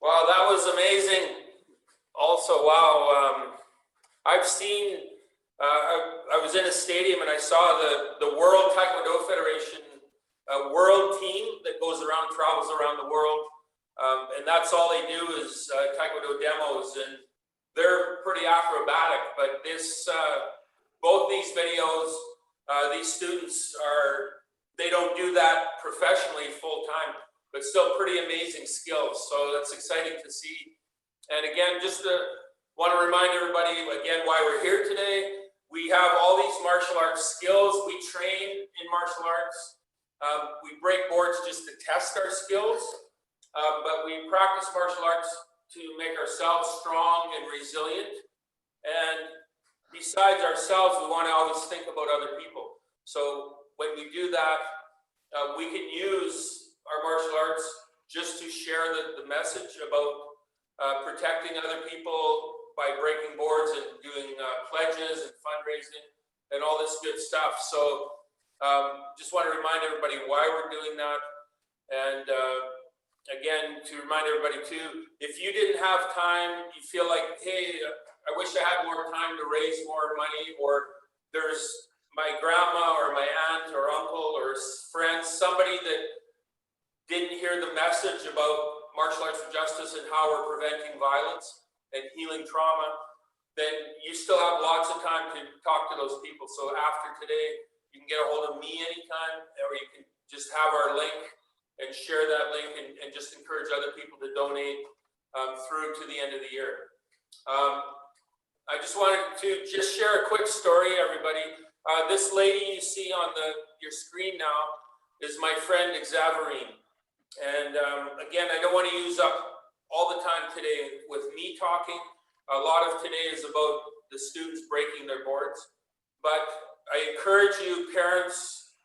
Wow, that was amazing. Also, wow, I've seen, I was in a stadium and I saw the World Taekwondo Federation world team that goes around, travels around the world. And that's all they do is Taekwondo demos, and they're pretty acrobatic. But this, both these videos, these students they don't do that professionally full time, but still pretty amazing skills. So that's exciting to see. And again, just want to remind everybody again why we're here today. We have all these martial arts skills. We train in martial arts. We break boards just to test our skills, but we practice martial arts to make ourselves strong and resilient. And besides ourselves, we want to always think about other people. So when we do that, we can use our martial arts just to share the message about protecting other people by breaking boards and doing pledges and fundraising and all this good stuff. So just want to remind everybody why we're doing that. And again, to remind everybody too, if you didn't have time, you feel like, hey, I wish I had more time to raise more money, or there's my grandma or my aunt or uncle or friends, somebody that didn't hear the message about martial arts for justice and how we're preventing violence and healing trauma, then you still have lots of time to talk to those people. So after today, you can get a hold of me anytime, or you can just have our link and share that link and just encourage other people to donate through to the end of the year. I just wanted to just share a quick story, everybody. This lady you see on your screen now is my friend Xaverine. And again, I don't want to use up all the time today with me talking. A lot of today is about the students breaking their boards. But I encourage you, parents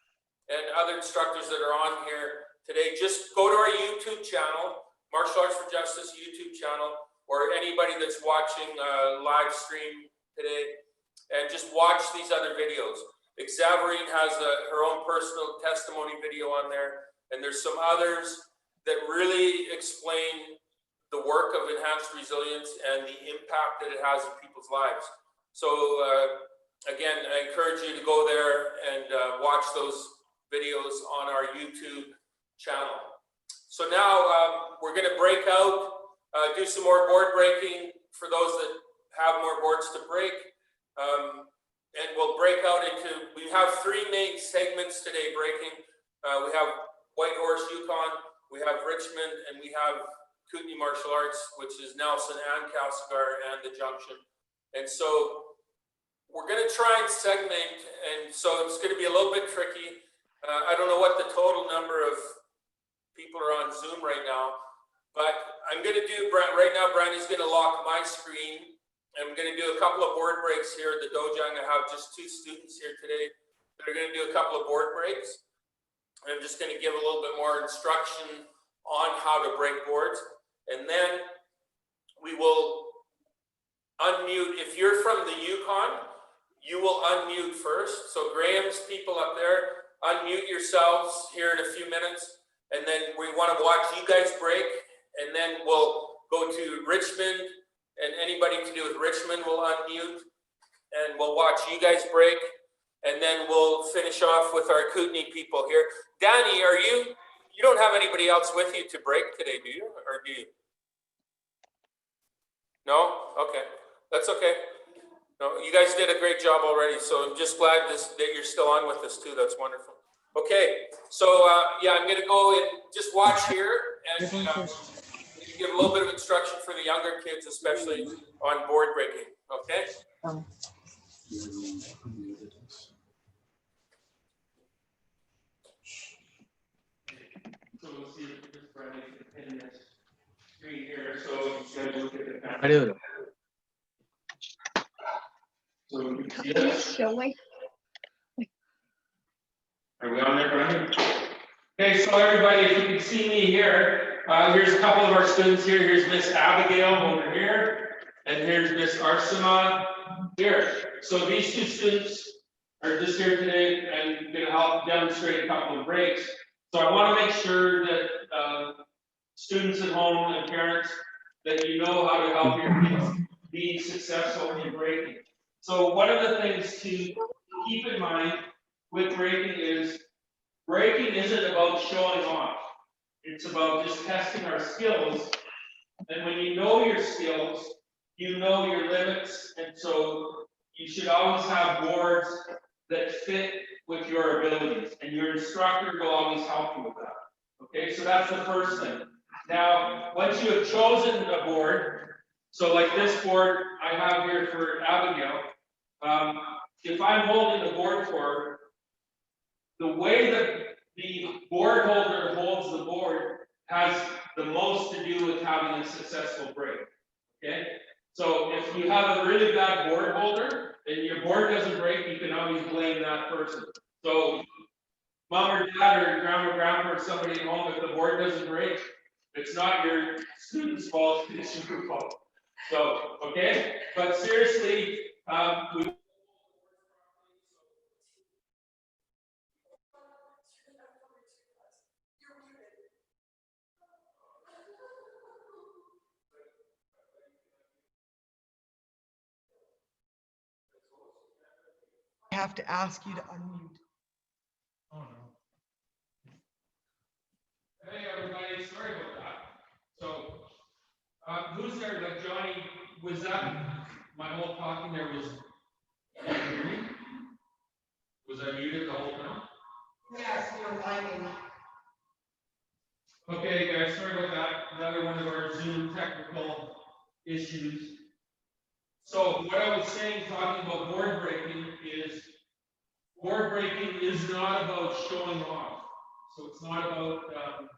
and other instructors that are on here today, just go to our YouTube channel, Martial Arts for Justice YouTube channel, or anybody that's watching live stream today, and just watch these other videos. Xaverine has her own personal testimony video on there, and there's some others that really explain the work of enhanced resilience and the impact that it has in people's lives. So again, I encourage you to go there and watch those videos on our YouTube channel. So now we're going to break out, do some more board breaking for those that have more boards to break. And we'll break out into, we have three main segments today breaking. We have Whitehorse, Yukon, we have Richmond, and we have Kootenai Martial Arts, which is Nelson and Castlegar and the Junction. And so we're going to try and segment, and so it's going to be a little bit tricky. I don't know what the total number of people are on Zoom right now, but I'm going to do, right now, Brandy's going to lock my screen. I'm going to do a couple of board breaks here at the dojo. I'm going to have just two students here today that are going to do a couple of board breaks. I'm just going to give a little bit more instruction on how to break boards. And then we will unmute. If you're from the Yukon, you will unmute first. So Graham's people up there, unmute yourselves here in a few minutes. And then we want to watch you guys break. And then we'll go to Richmond. And anybody to do with Richmond will unmute, and we'll watch you guys break, and then we'll finish off with our Kootenai people here. Danny, you don't have anybody else with you to break today, do you? Or do you? No? Okay. That's okay. No, you guys did a great job already, so I'm just glad that you're still on with us too. That's wonderful. Okay, so yeah, I'm gonna go and just watch here, and give a little bit of instruction for the younger kids, especially on board breaking, okay? So we'll see if this Brandy can pin this screen here, so you guys look at the camera. So we can see this. Are we on there, Brandy? Okay, so everybody, if you can see me here, here's a couple of our students here. Here's Miss Abigail over here, and here's Miss Arsenal here. So these two students are just here today and going to help demonstrate a couple of breaks. So I want to make sure that students at home and parents that you know how to help your kids be successful in breaking. So one of the things to keep in mind with breaking is breaking isn't about showing off. It's about just testing our skills. And when you know your skills, you know your limits. And so you should always have boards that fit with your abilities. And your instructor will always help you with that. Okay, so that's the first thing. Now, once you have chosen a board, so like this board I have here for Abigail, if I'm holding the board for her, the way that the board holder holds the board has the most to do with having a successful break. Okay? So if you have a really bad board holder and your board doesn't break, you can always blame that person. So mom or dad or grandma or grandpa or somebody at home, if the board doesn't break, it's not your student's fault, it's your fault. So, okay? But seriously, we I have to ask you to unmute. Oh no. Hey everybody, sorry about that. So, who's there? Like Johnny, was that my whole talking there was? Can you hear me? Was I muted the whole time? Yes, you're lighting. Okay, guys, sorry about that. Another one of our Zoom technical issues. So what I was saying, talking about board breaking, is board breaking is not about showing off. So it's not about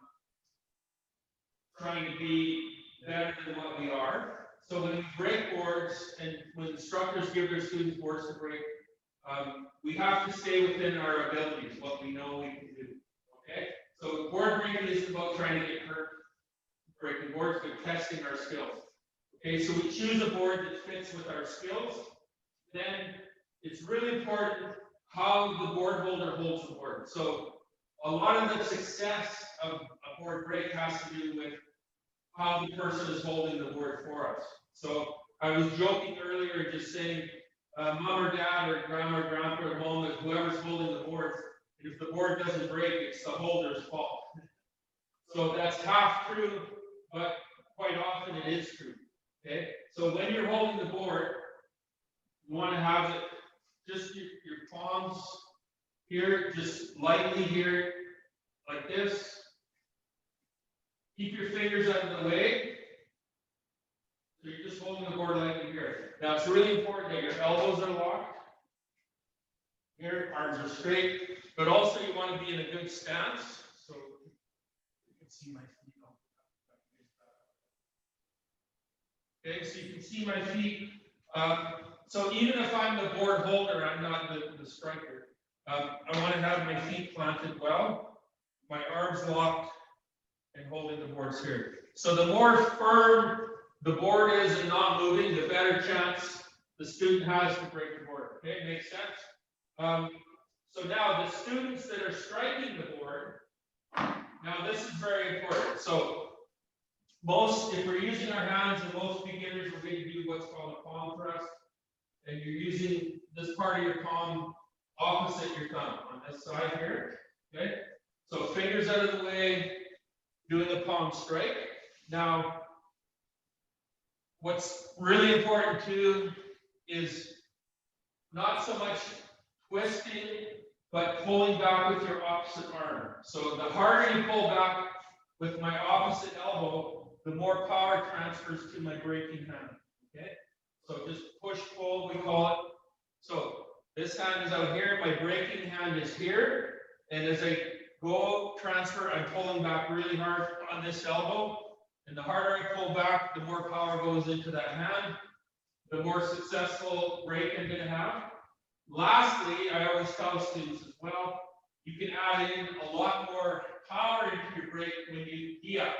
trying to be better than what we are. So when we break boards and when instructors give their students boards to break, we have to stay within our abilities, what we know we can do. Okay? So board breaking isn't about trying to get hurt breaking boards, but testing our skills. Okay, so we choose a board that fits with our skills. Then it's really important how the board holder holds the board. So a lot of the success of a board break has to do with how the person is holding the board for us. So I was joking earlier, just saying, mom or dad or grandma or grandpa at home, is whoever's holding the board, if the board doesn't break, it's the holder's fault. So that's half true, but quite often it is true. Okay, so when you're holding the board, you want to have it just your palms here, just lightly here, like this. Keep your fingers out of the way. So you're just holding the board lightly here. Now it's really important that your elbows are locked. Here, arms are straight, but also you want to be in a good stance. So you can see my feet. Okay, so you can see my feet. So even if I'm the board holder, I'm not the striker. I want to have my feet planted well, my arms locked, and holding the boards here. So the more firm the board is and not moving, the better chance the student has to break the board. Okay, makes sense? So now the students that are striking the board, now this is very important. So if we're using our hands, and most beginners are going to do what's called a palm thrust, and you're using this part of your palm opposite your thumb on this side here. Okay, so fingers out of the way, doing the palm strike. Now, what's really important too is not so much twisting, but pulling back with your opposite arm. So the harder you pull back with my opposite elbow, the more power transfers to my breaking hand. Okay, so just push, pull, we call it. So this hand is out here, my breaking hand is here, and as I go transfer, I'm pulling back really hard on this elbow, and the harder I pull back, the more power goes into that hand, the more successful break I'm going to have. Lastly, I always tell students as well, you can add in a lot more power into your break when you key up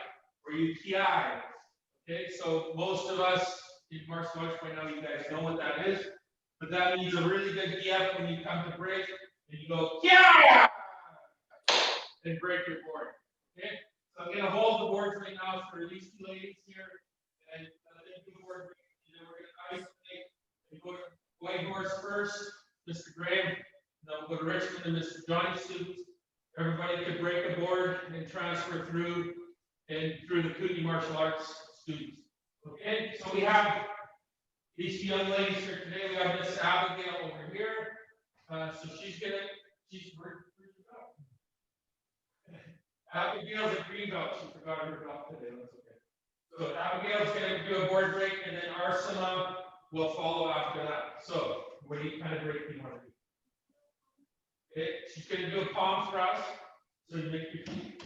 or you ki. Okay, so most of us in martial arts by now, you guys know what that is, but that means a really good ki up when you come to break and you go ki and break your board. Okay, so I'm going to hold the boards right now for these two ladies here, and then before, we're gonna isolate. We go to White Horse first, Mr. Graham, then we'll go to Richmond and Mr. Johnny students. Everybody could break a board and transfer through the Kootenai martial arts students. Okay, so we have these young ladies here today. We have Miss Abigail over here. So she's where'd you go? Abigail's a green belt. She forgot her belt today. That's okay. So Abigail's gonna do a board break, and then Arsala will follow after that. So what do you kind of break you want to do? Okay, she's gonna do a palm thrust. So you make your feet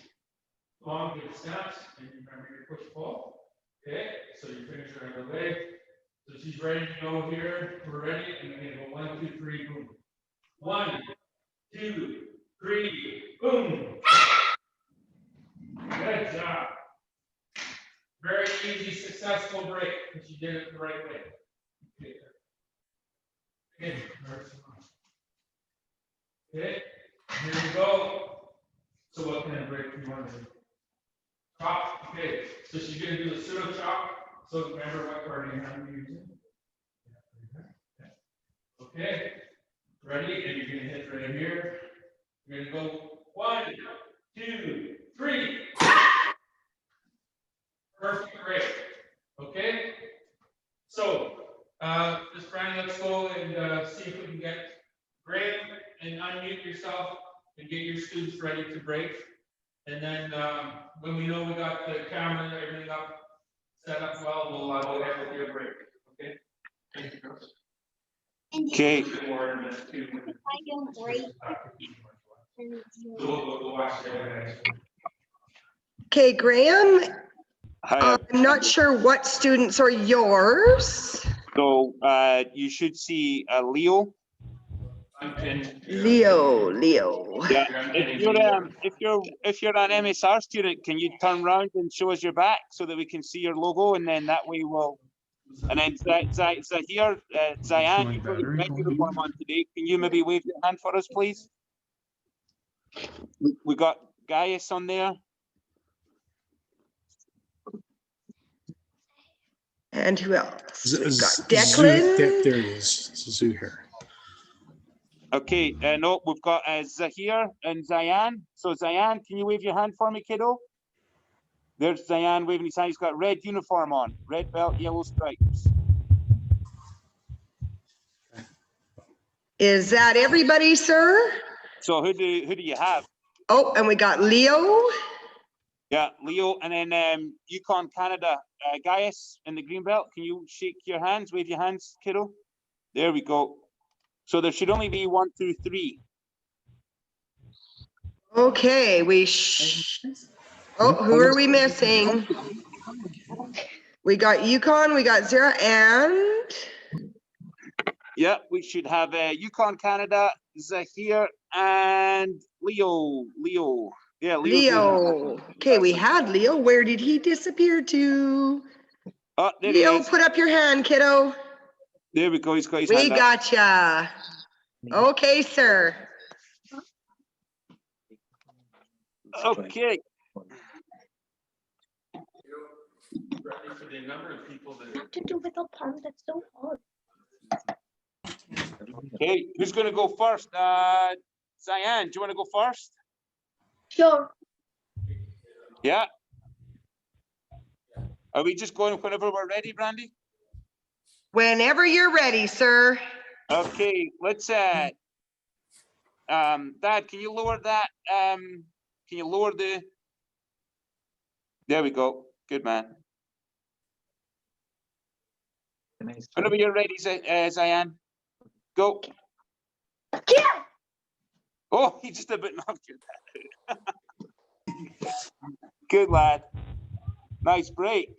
long, good steps, and remember your push pull. Okay, so your fingers are on the leg. So she's ready to go here. We're ready, and we're gonna go 1, 2, 3, boom. 1, 2, 3, boom. Good job. Very easy, successful break, because you did it the right way. Okay. Okay. Okay. Here we go. So what kind of break do you want to do? Chop. Okay. So she's going to do a pseudo chop. So remember what part of your hand you're using? Okay. Ready? And you're going to hit right here. You're going to go 1, 2, 3. Perfect break. Okay. So, Ms. Brandon, let's go and see if we can get Graham and unmute yourself and get your students ready to break. And then when we know we got the camera and everything up, set up well, we'll go ahead with your break. Okay. Thank you, girls. Okay. We'll watch it. Okay, Graham, Hi. I'm not sure what students are yours. So you should see Leo. Leo. Yeah. If you're an MSR student, can you turn around and show us your back so that we can see your logo, and then that way we'll. And then Zahir, Zayan, you've got your red uniform on today. Can you maybe wave your hand for us, please? We got Gaius on there. And who else? We've got Zoo, Declan. there it is. Zoo here. Okay, no, we've got Zahir and Zayan. So Zayan, can you wave your hand for me, kiddo? There's Zayan waving his hand. He's got red uniform on, red belt, yellow stripes. Is that everybody, sir? So who do you have? Oh, and we got Leo. Yeah, Leo, and then Yukon Canada, Gaius in the green belt. Can you shake your hands, wave your hands, kiddo? There we go. So there should only be 1, 2, 3. Okay, oh, who are we missing? We got Yukon, we got Zara, and yeah, we should have Yukon Canada, Zahir, and Leo. Yeah, Leo. Okay, we had Leo. Where did he disappear to? Oh, there Leo, he is. put up your hand, kiddo. There we go. He's got his hand We up. gotcha. Okay, sir. Okay. Ready for the number of people that. What to do with a palm that's so hard? Okay, who's going to go first? Zayan, do you want to go first? Sure. Yeah. Are we just going whenever we're ready, Brandy? Whenever you're ready, sir. Okay, let's Dad, can you lower that? Can you lower the? There we go. Good man. Whenever you're ready, Zayan. Go. Yeah. Oh, he just a bit knocked you back. Good lad. Nice break.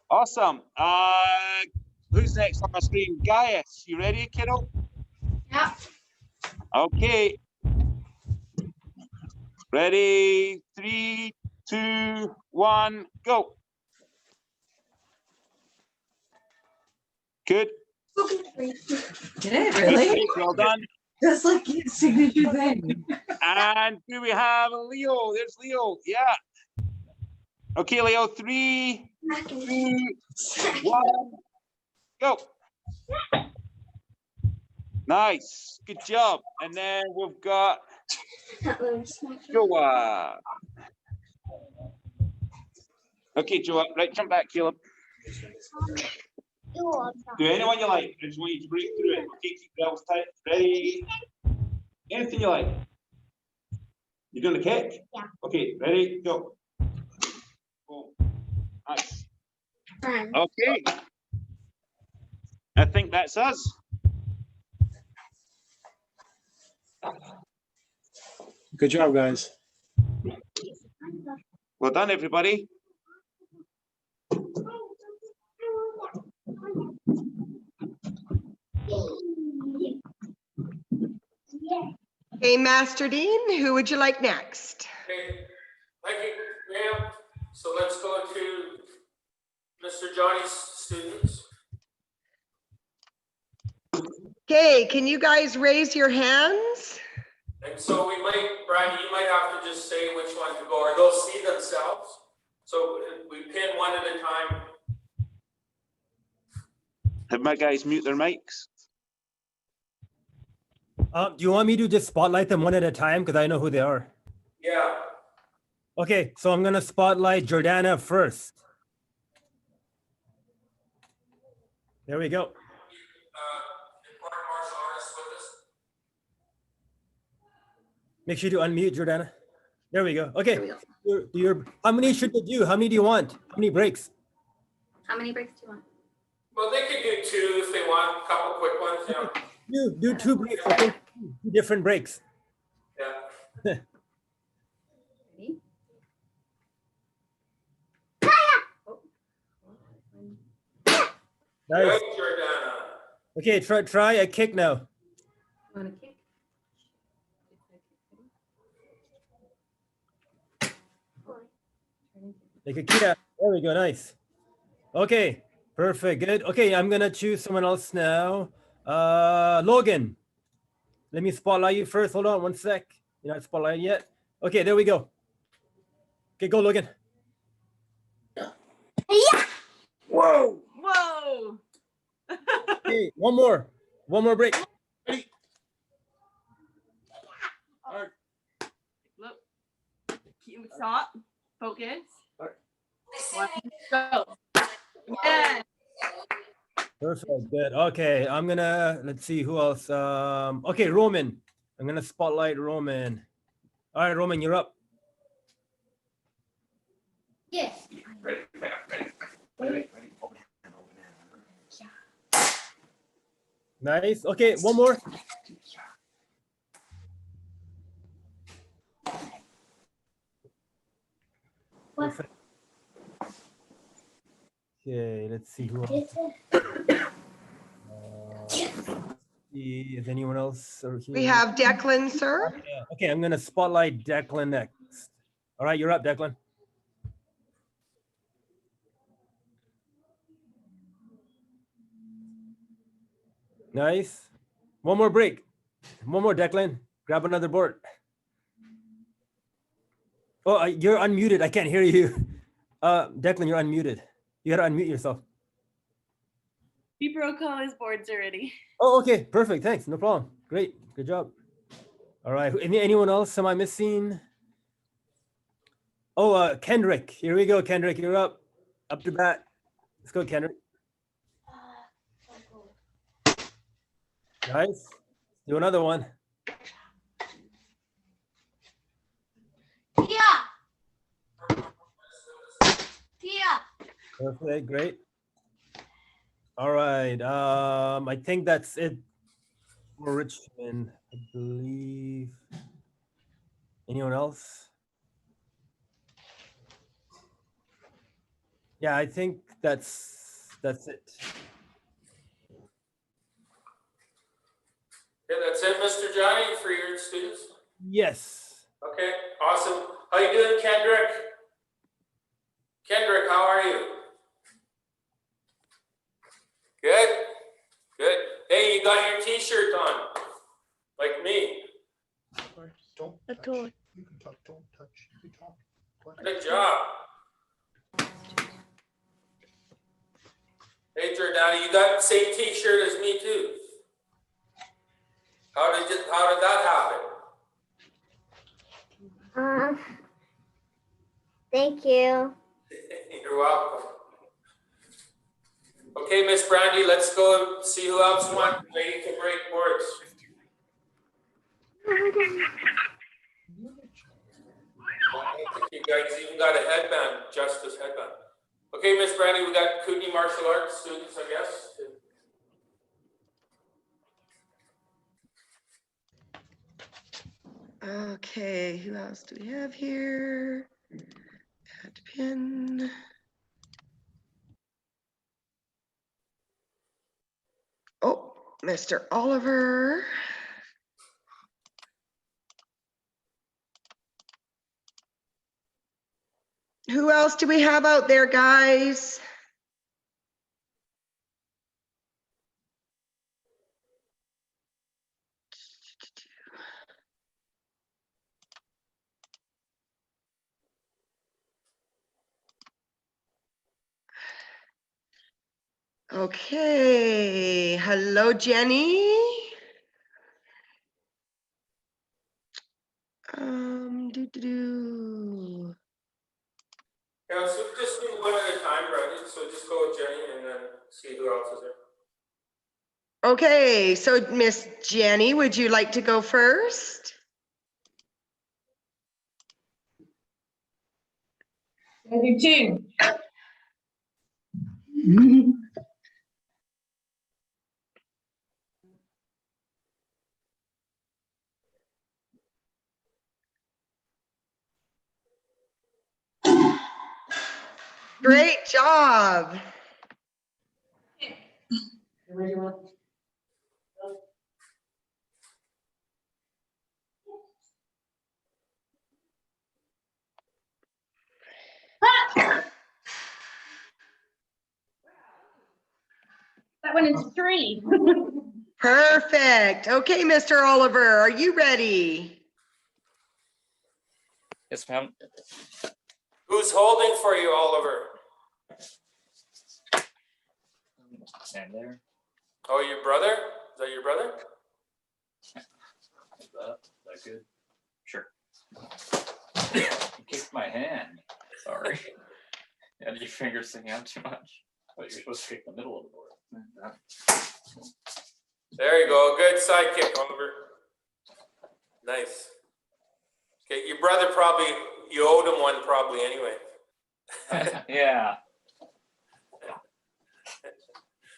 Awesome. Who's next on my screen? Gaius, you ready, kiddo? Yeah. Okay. Ready? 3, 2, 1, go. Good. Did it really? Well done. That's like his signature thing. And do we have Leo? There's Leo. Yeah. Okay, Leo. 3, 3, 1, go. Nice, good job. And then we've got Joa. Okay, Joa, right, jump back, Caleb. Do anyone you like. I just want you to break through it. Okay, keep the elbows tight. Ready? Anything you like. You doing the kick? Yeah. Okay, ready, go. Boom. Nice. Okay. I think that's us. Good job, guys. Well done, everybody. Hey, Master Dean, who would you like next? Okay, thank you, ma'am. So let's go to Mr. Johnny's students. Okay, can you guys raise your hands? And so we might, Brandy, you might have to just say which one to go, or they'll see themselves. So we pin one at a time. Have my guys mute their mics? Do you want me to just spotlight them one at a time? Because I know who they are. Yeah. Okay, so I'm going to spotlight Jordana first. There we go. Make sure to unmute, Jordana. There we go. Okay. How many should they do? How many do you want? How many breaks? How many breaks do you want? Well, they could do 2 if they want, a couple quick ones, yeah. Do 2 breaks, okay? 2 different breaks. Yeah. Ready? Nice. Good, Jordana. Okay, try a kick now. You want a kick? Like a kid. There we go. Nice. Okay. Perfect. Good. Okay, I'm gonna choose someone else now. Logan. Let me spotlight you first. Hold on 1 sec. You're not spotlighted yet. Okay, there we go. Okay, go, Logan. Yeah. Whoa. Whoa. Okay, one more break. Ready? All right. Look. Keep stop. Focus. All right. 1, go. Yeah. Perfect. Good. Okay, I'm gonna let's see who else. Okay, Roman. I'm gonna spotlight Roman. All right, Roman, you're up. Yeah. Ready. Nice. Okay, one more. Perfect. Okay, let's see who else. Is anyone else? We have Declan, sir. Yeah. Okay, I'm gonna spotlight Declan next. All right, you're up, Declan. Nice. One more break. One more, Declan. Grab another board. Oh, you're unmuted. I can't hear you. Declan, you're unmuted. You gotta unmute yourself. He broke all his boards already. Oh, okay. Perfect. Thanks. No problem. Great. Good job. All right. Anyone else? Am I missing? Oh, Kendrick. Here we go, Kendrick. You're up. Up to bat. Let's go, Kendrick. Nice. Do another one. Tia. Perfect. Great. All right. I think that's it for Richmond, I believe. Anyone else? Yeah, I think that's it. Yeah, that's it, Mr. Johnny, for your students? Yes. Okay, awesome. How you doing, Kendrick? Kendrick, how are you? Good? Good. Hey, you got your t-shirt on, like me. Don't. You can talk. Don't touch. You talk. Good job. Hey Jordana, you got the same t-shirt as me too. How did that happen? Thank you. You're welcome. Okay, Miss Brandy, let's go see who else wants ready to break boards. You guys even got a headband, Justice headband. Okay, Miss Brandy, we got Kootenai martial arts students, I guess. Okay, who else do we have here? Add pin. Oh, Mr. Oliver. Who else do we have out there, guys? Okay, hello, Jenny. Do. Yeah, so just do one at a time, Brandy. So just go with Jenny and then see who else is there. Okay, so Miss Jenny, would you like to go first? I do too. Great job. Where do you want? That went into 3. Perfect. Okay, Mr. Oliver, are you ready? Yes, ma'am. Who's holding for you, Oliver? Stand there. Oh, your brother? Is that your brother? Is that good? Sure. You kicked my hand. Sorry. Yeah, your fingers sticking out too much. But you're supposed to kick the middle of the board. There you go. Good sidekick, Oliver. Nice. Okay, your brother probably, you owed him one probably anyway. Yeah.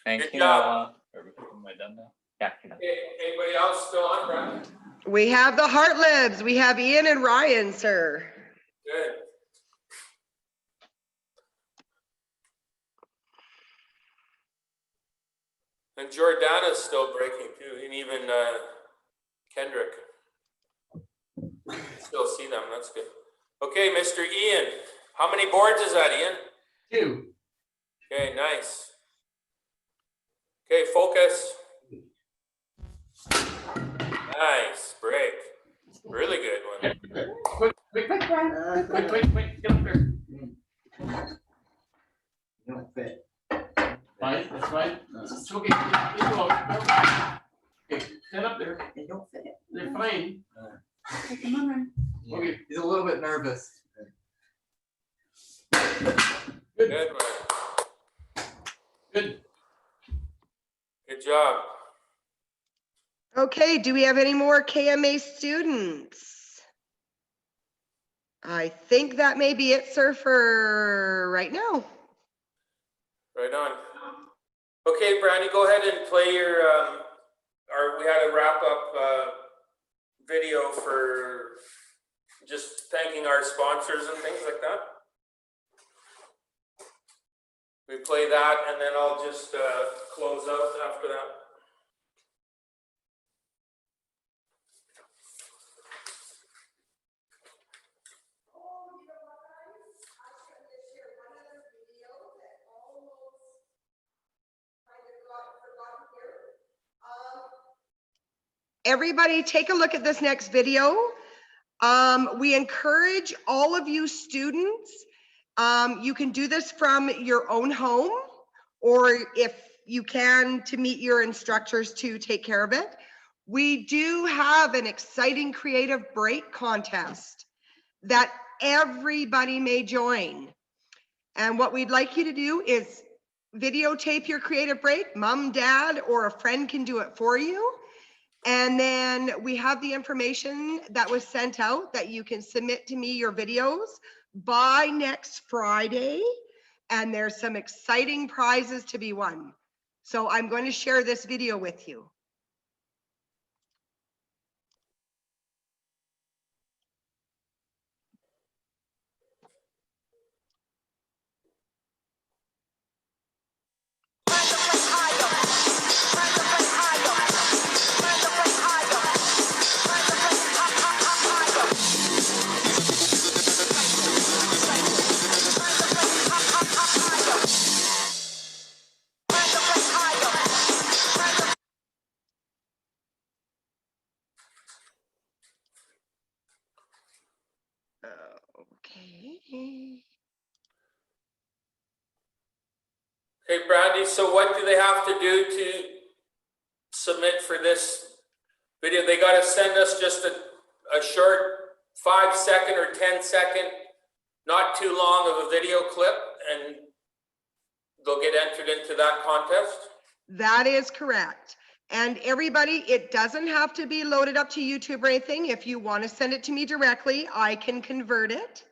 Thank Good you. job. Am I done now? Yeah. Okay, anybody else still on, Brandon? We have the Heartlibs. We have Ian and Ryan, sir. Good. And Jordana's still breaking too, and even Kendrick. Still see them, that's good. Okay, Mr. Ian, how many boards is that, Ian? 2. Okay, nice. Okay, focus. Nice, break. Really good one. Quick, get up there. You don't fit. Fine, that's fine. It's okay. Just go. Okay, stand up there. They don't fit. They're fine. Okay, he's a little bit nervous. Good one. Good. Good job. Okay, do we have any more KMA students? I think that may be it, sir, for right now. Right on. Okay, Brandy, go ahead and play your, we had a wrap up video for just thanking our sponsors and things like that. We play that and then I'll just close out after that. Everybody take a look at this next video. We encourage all of you students, you can do this from your own home or if you can, to meet your instructors to take care of it. We do have an exciting creative break contest that everybody may join. And what we'd like you to do is videotape your creative break. Mom, dad, or a friend can do it for you. And then we have the information that was sent out that you can submit to me your videos by next Friday. And there's some exciting prizes to be won. So I'm going to share this video with you. Okay. Hey, Brandy, so what do they have to do to submit for this video? They got to send us just a short 5-second or 10-second, not too long of a video clip, and they'll get entered into that contest? That is correct. And everybody, it doesn't have to be loaded up to YouTube or anything. If you want to send it to me directly, I can convert it.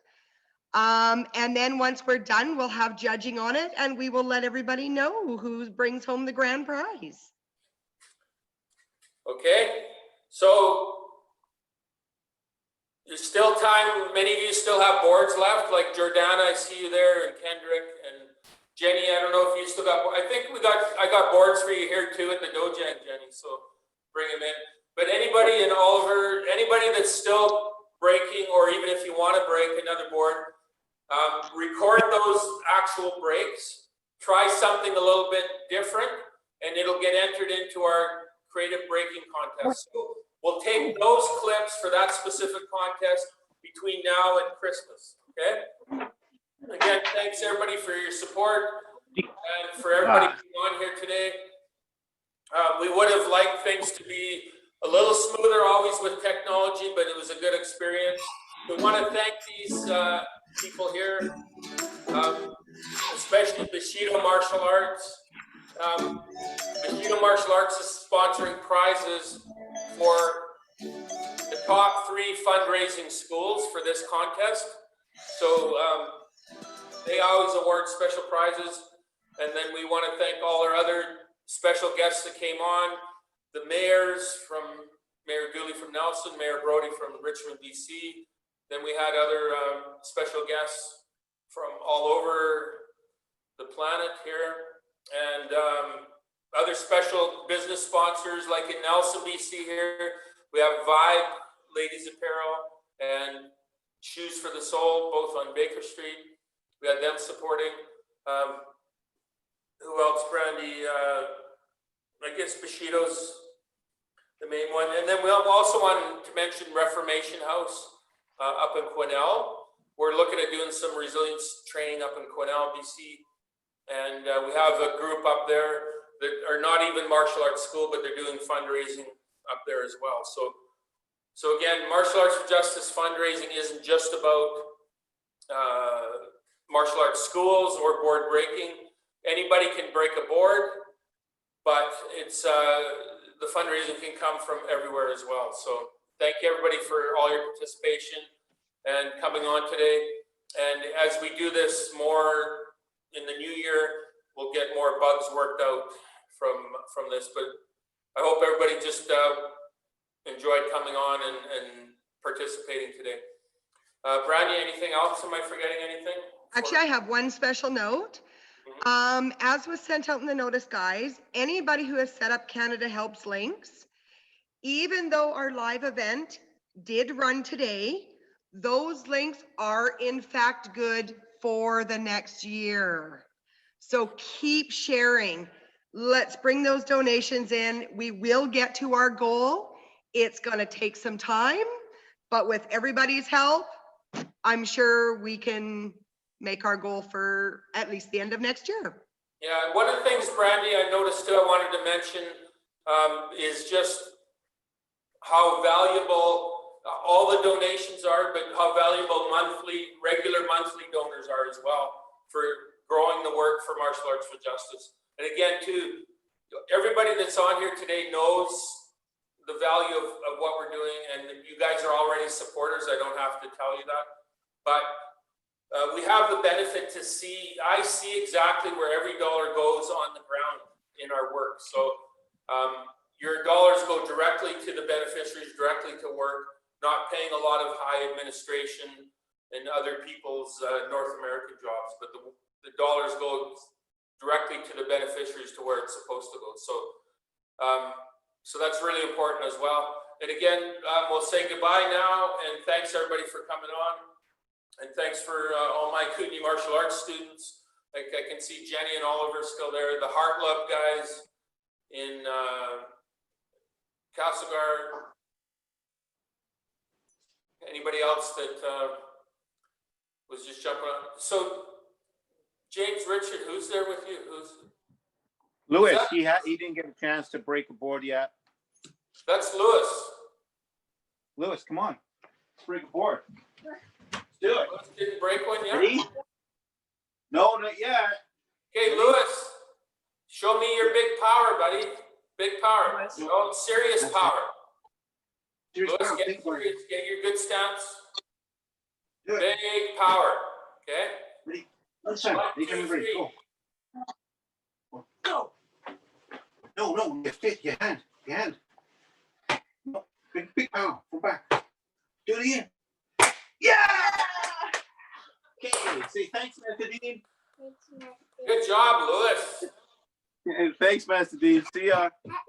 And then once we're done, we'll have judging on it, and we will let everybody know who brings home the grand prize. Okay, so there's still time. Many of you still have boards left, like Jordana, I see you there, and Kendrick, and Jenny, I don't know if you still got, I think I got boards for you here too at the Dojang, Jenny, so bring them in. But anybody in Oliver, anybody that's still breaking, or even if you want to break another board, record those actual breaks, try something a little bit different, and it'll get entered into our creative breaking contest. So we'll take those clips for that specific contest between now and Christmas, okay? Again, thanks everybody for your support and for everybody being on here today. We would have liked things to be a little smoother always with technology, but it was a good experience. We want to thank these people here, especially Bushido Martial Arts. Bushido Martial Arts is sponsoring prizes for the top 3 fundraising schools for this contest. So they always award special prizes. And then we want to thank all our other special guests that came on. The mayors from Mayor Dooley from Nelson, Mayor Brody from Richmond, BC. Then we had other special guests from all over the planet here. And other special business sponsors like in Nelson, BC here. We have Vibe Ladies Apparel and Shoes for the Soul, both on Baker Street. We had them supporting. Who else, Brandy? I guess Bushido's the main one. And then we also want to mention Reformation House up in Quesnel. We're looking at doing some resilience training up in Quesnel, BC. And we have a group up there that are not even martial arts school, but they're doing fundraising up there as well. So again, Martial Arts for Justice fundraising isn't just about martial arts schools or board breaking. Anybody can break a board, but it's the fundraising can come from everywhere as well. So thank you everybody for all your participation and coming on today. And as we do this more in the new year, we'll get more bugs worked out from this. But I hope everybody just enjoyed coming on and participating today. Brandy, anything else? Am I forgetting anything? Actually, I have one special note. As was sent out in the notice, guys, anybody who has set up Canada Helps links, even though our live event did run today, those links are in fact good for the next year. So keep sharing. Let's bring those donations in. We will get to our goal. It's going to take some time, but with everybody's help, I'm sure we can make our goal for at least the end of next year. Yeah, one of the things, Brandy, I noticed too, I wanted to mention is just how valuable all the donations are, but how valuable regular monthly donors are as well for growing the work for Martial Arts for Justice. And again, too, everybody that's on here today knows the value of what we're doing, and you guys are already supporters. I don't have to tell you that, but we have the benefit to see. I see exactly where every dollar goes on the ground in our work. So your dollars go directly to the beneficiaries, directly to work, not paying a lot of high administration and other people's North American jobs, but the dollars go directly to the beneficiaries to where it's supposed to go. So, so that's really important as well. And again, we'll say goodbye now, and thanks everybody for coming on. And thanks for all my Kootenai martial arts students. Like I can see Jenny and Oliver still there. The Heart Love guys in Castlegar. Anybody else that was just jumping on? So James, Richard, who's there with you? Who's Lewis? He didn't get a chance to break a board yet. That's Lewis. Lewis, come on, let's break a board. Let's do it. Lewis didn't break one yet? Ready? No, not yet. Okay, Lewis, show me your big power, buddy. Big power. Oh, serious power. Lewis, get serious. Get your good stance. Big power. Okay? Ready? Let's go. Go. No, you fit your hand. No, big power from back. Do it again. Yeah! Okay, say thanks, Master Dean. Good job, Lewis. Thanks, Master Dean. See ya.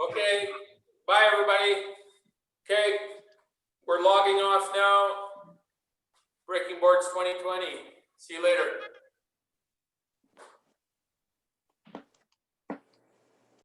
Okay, bye everybody. Okay, we're logging off now. Breaking Boards 2020. See you later.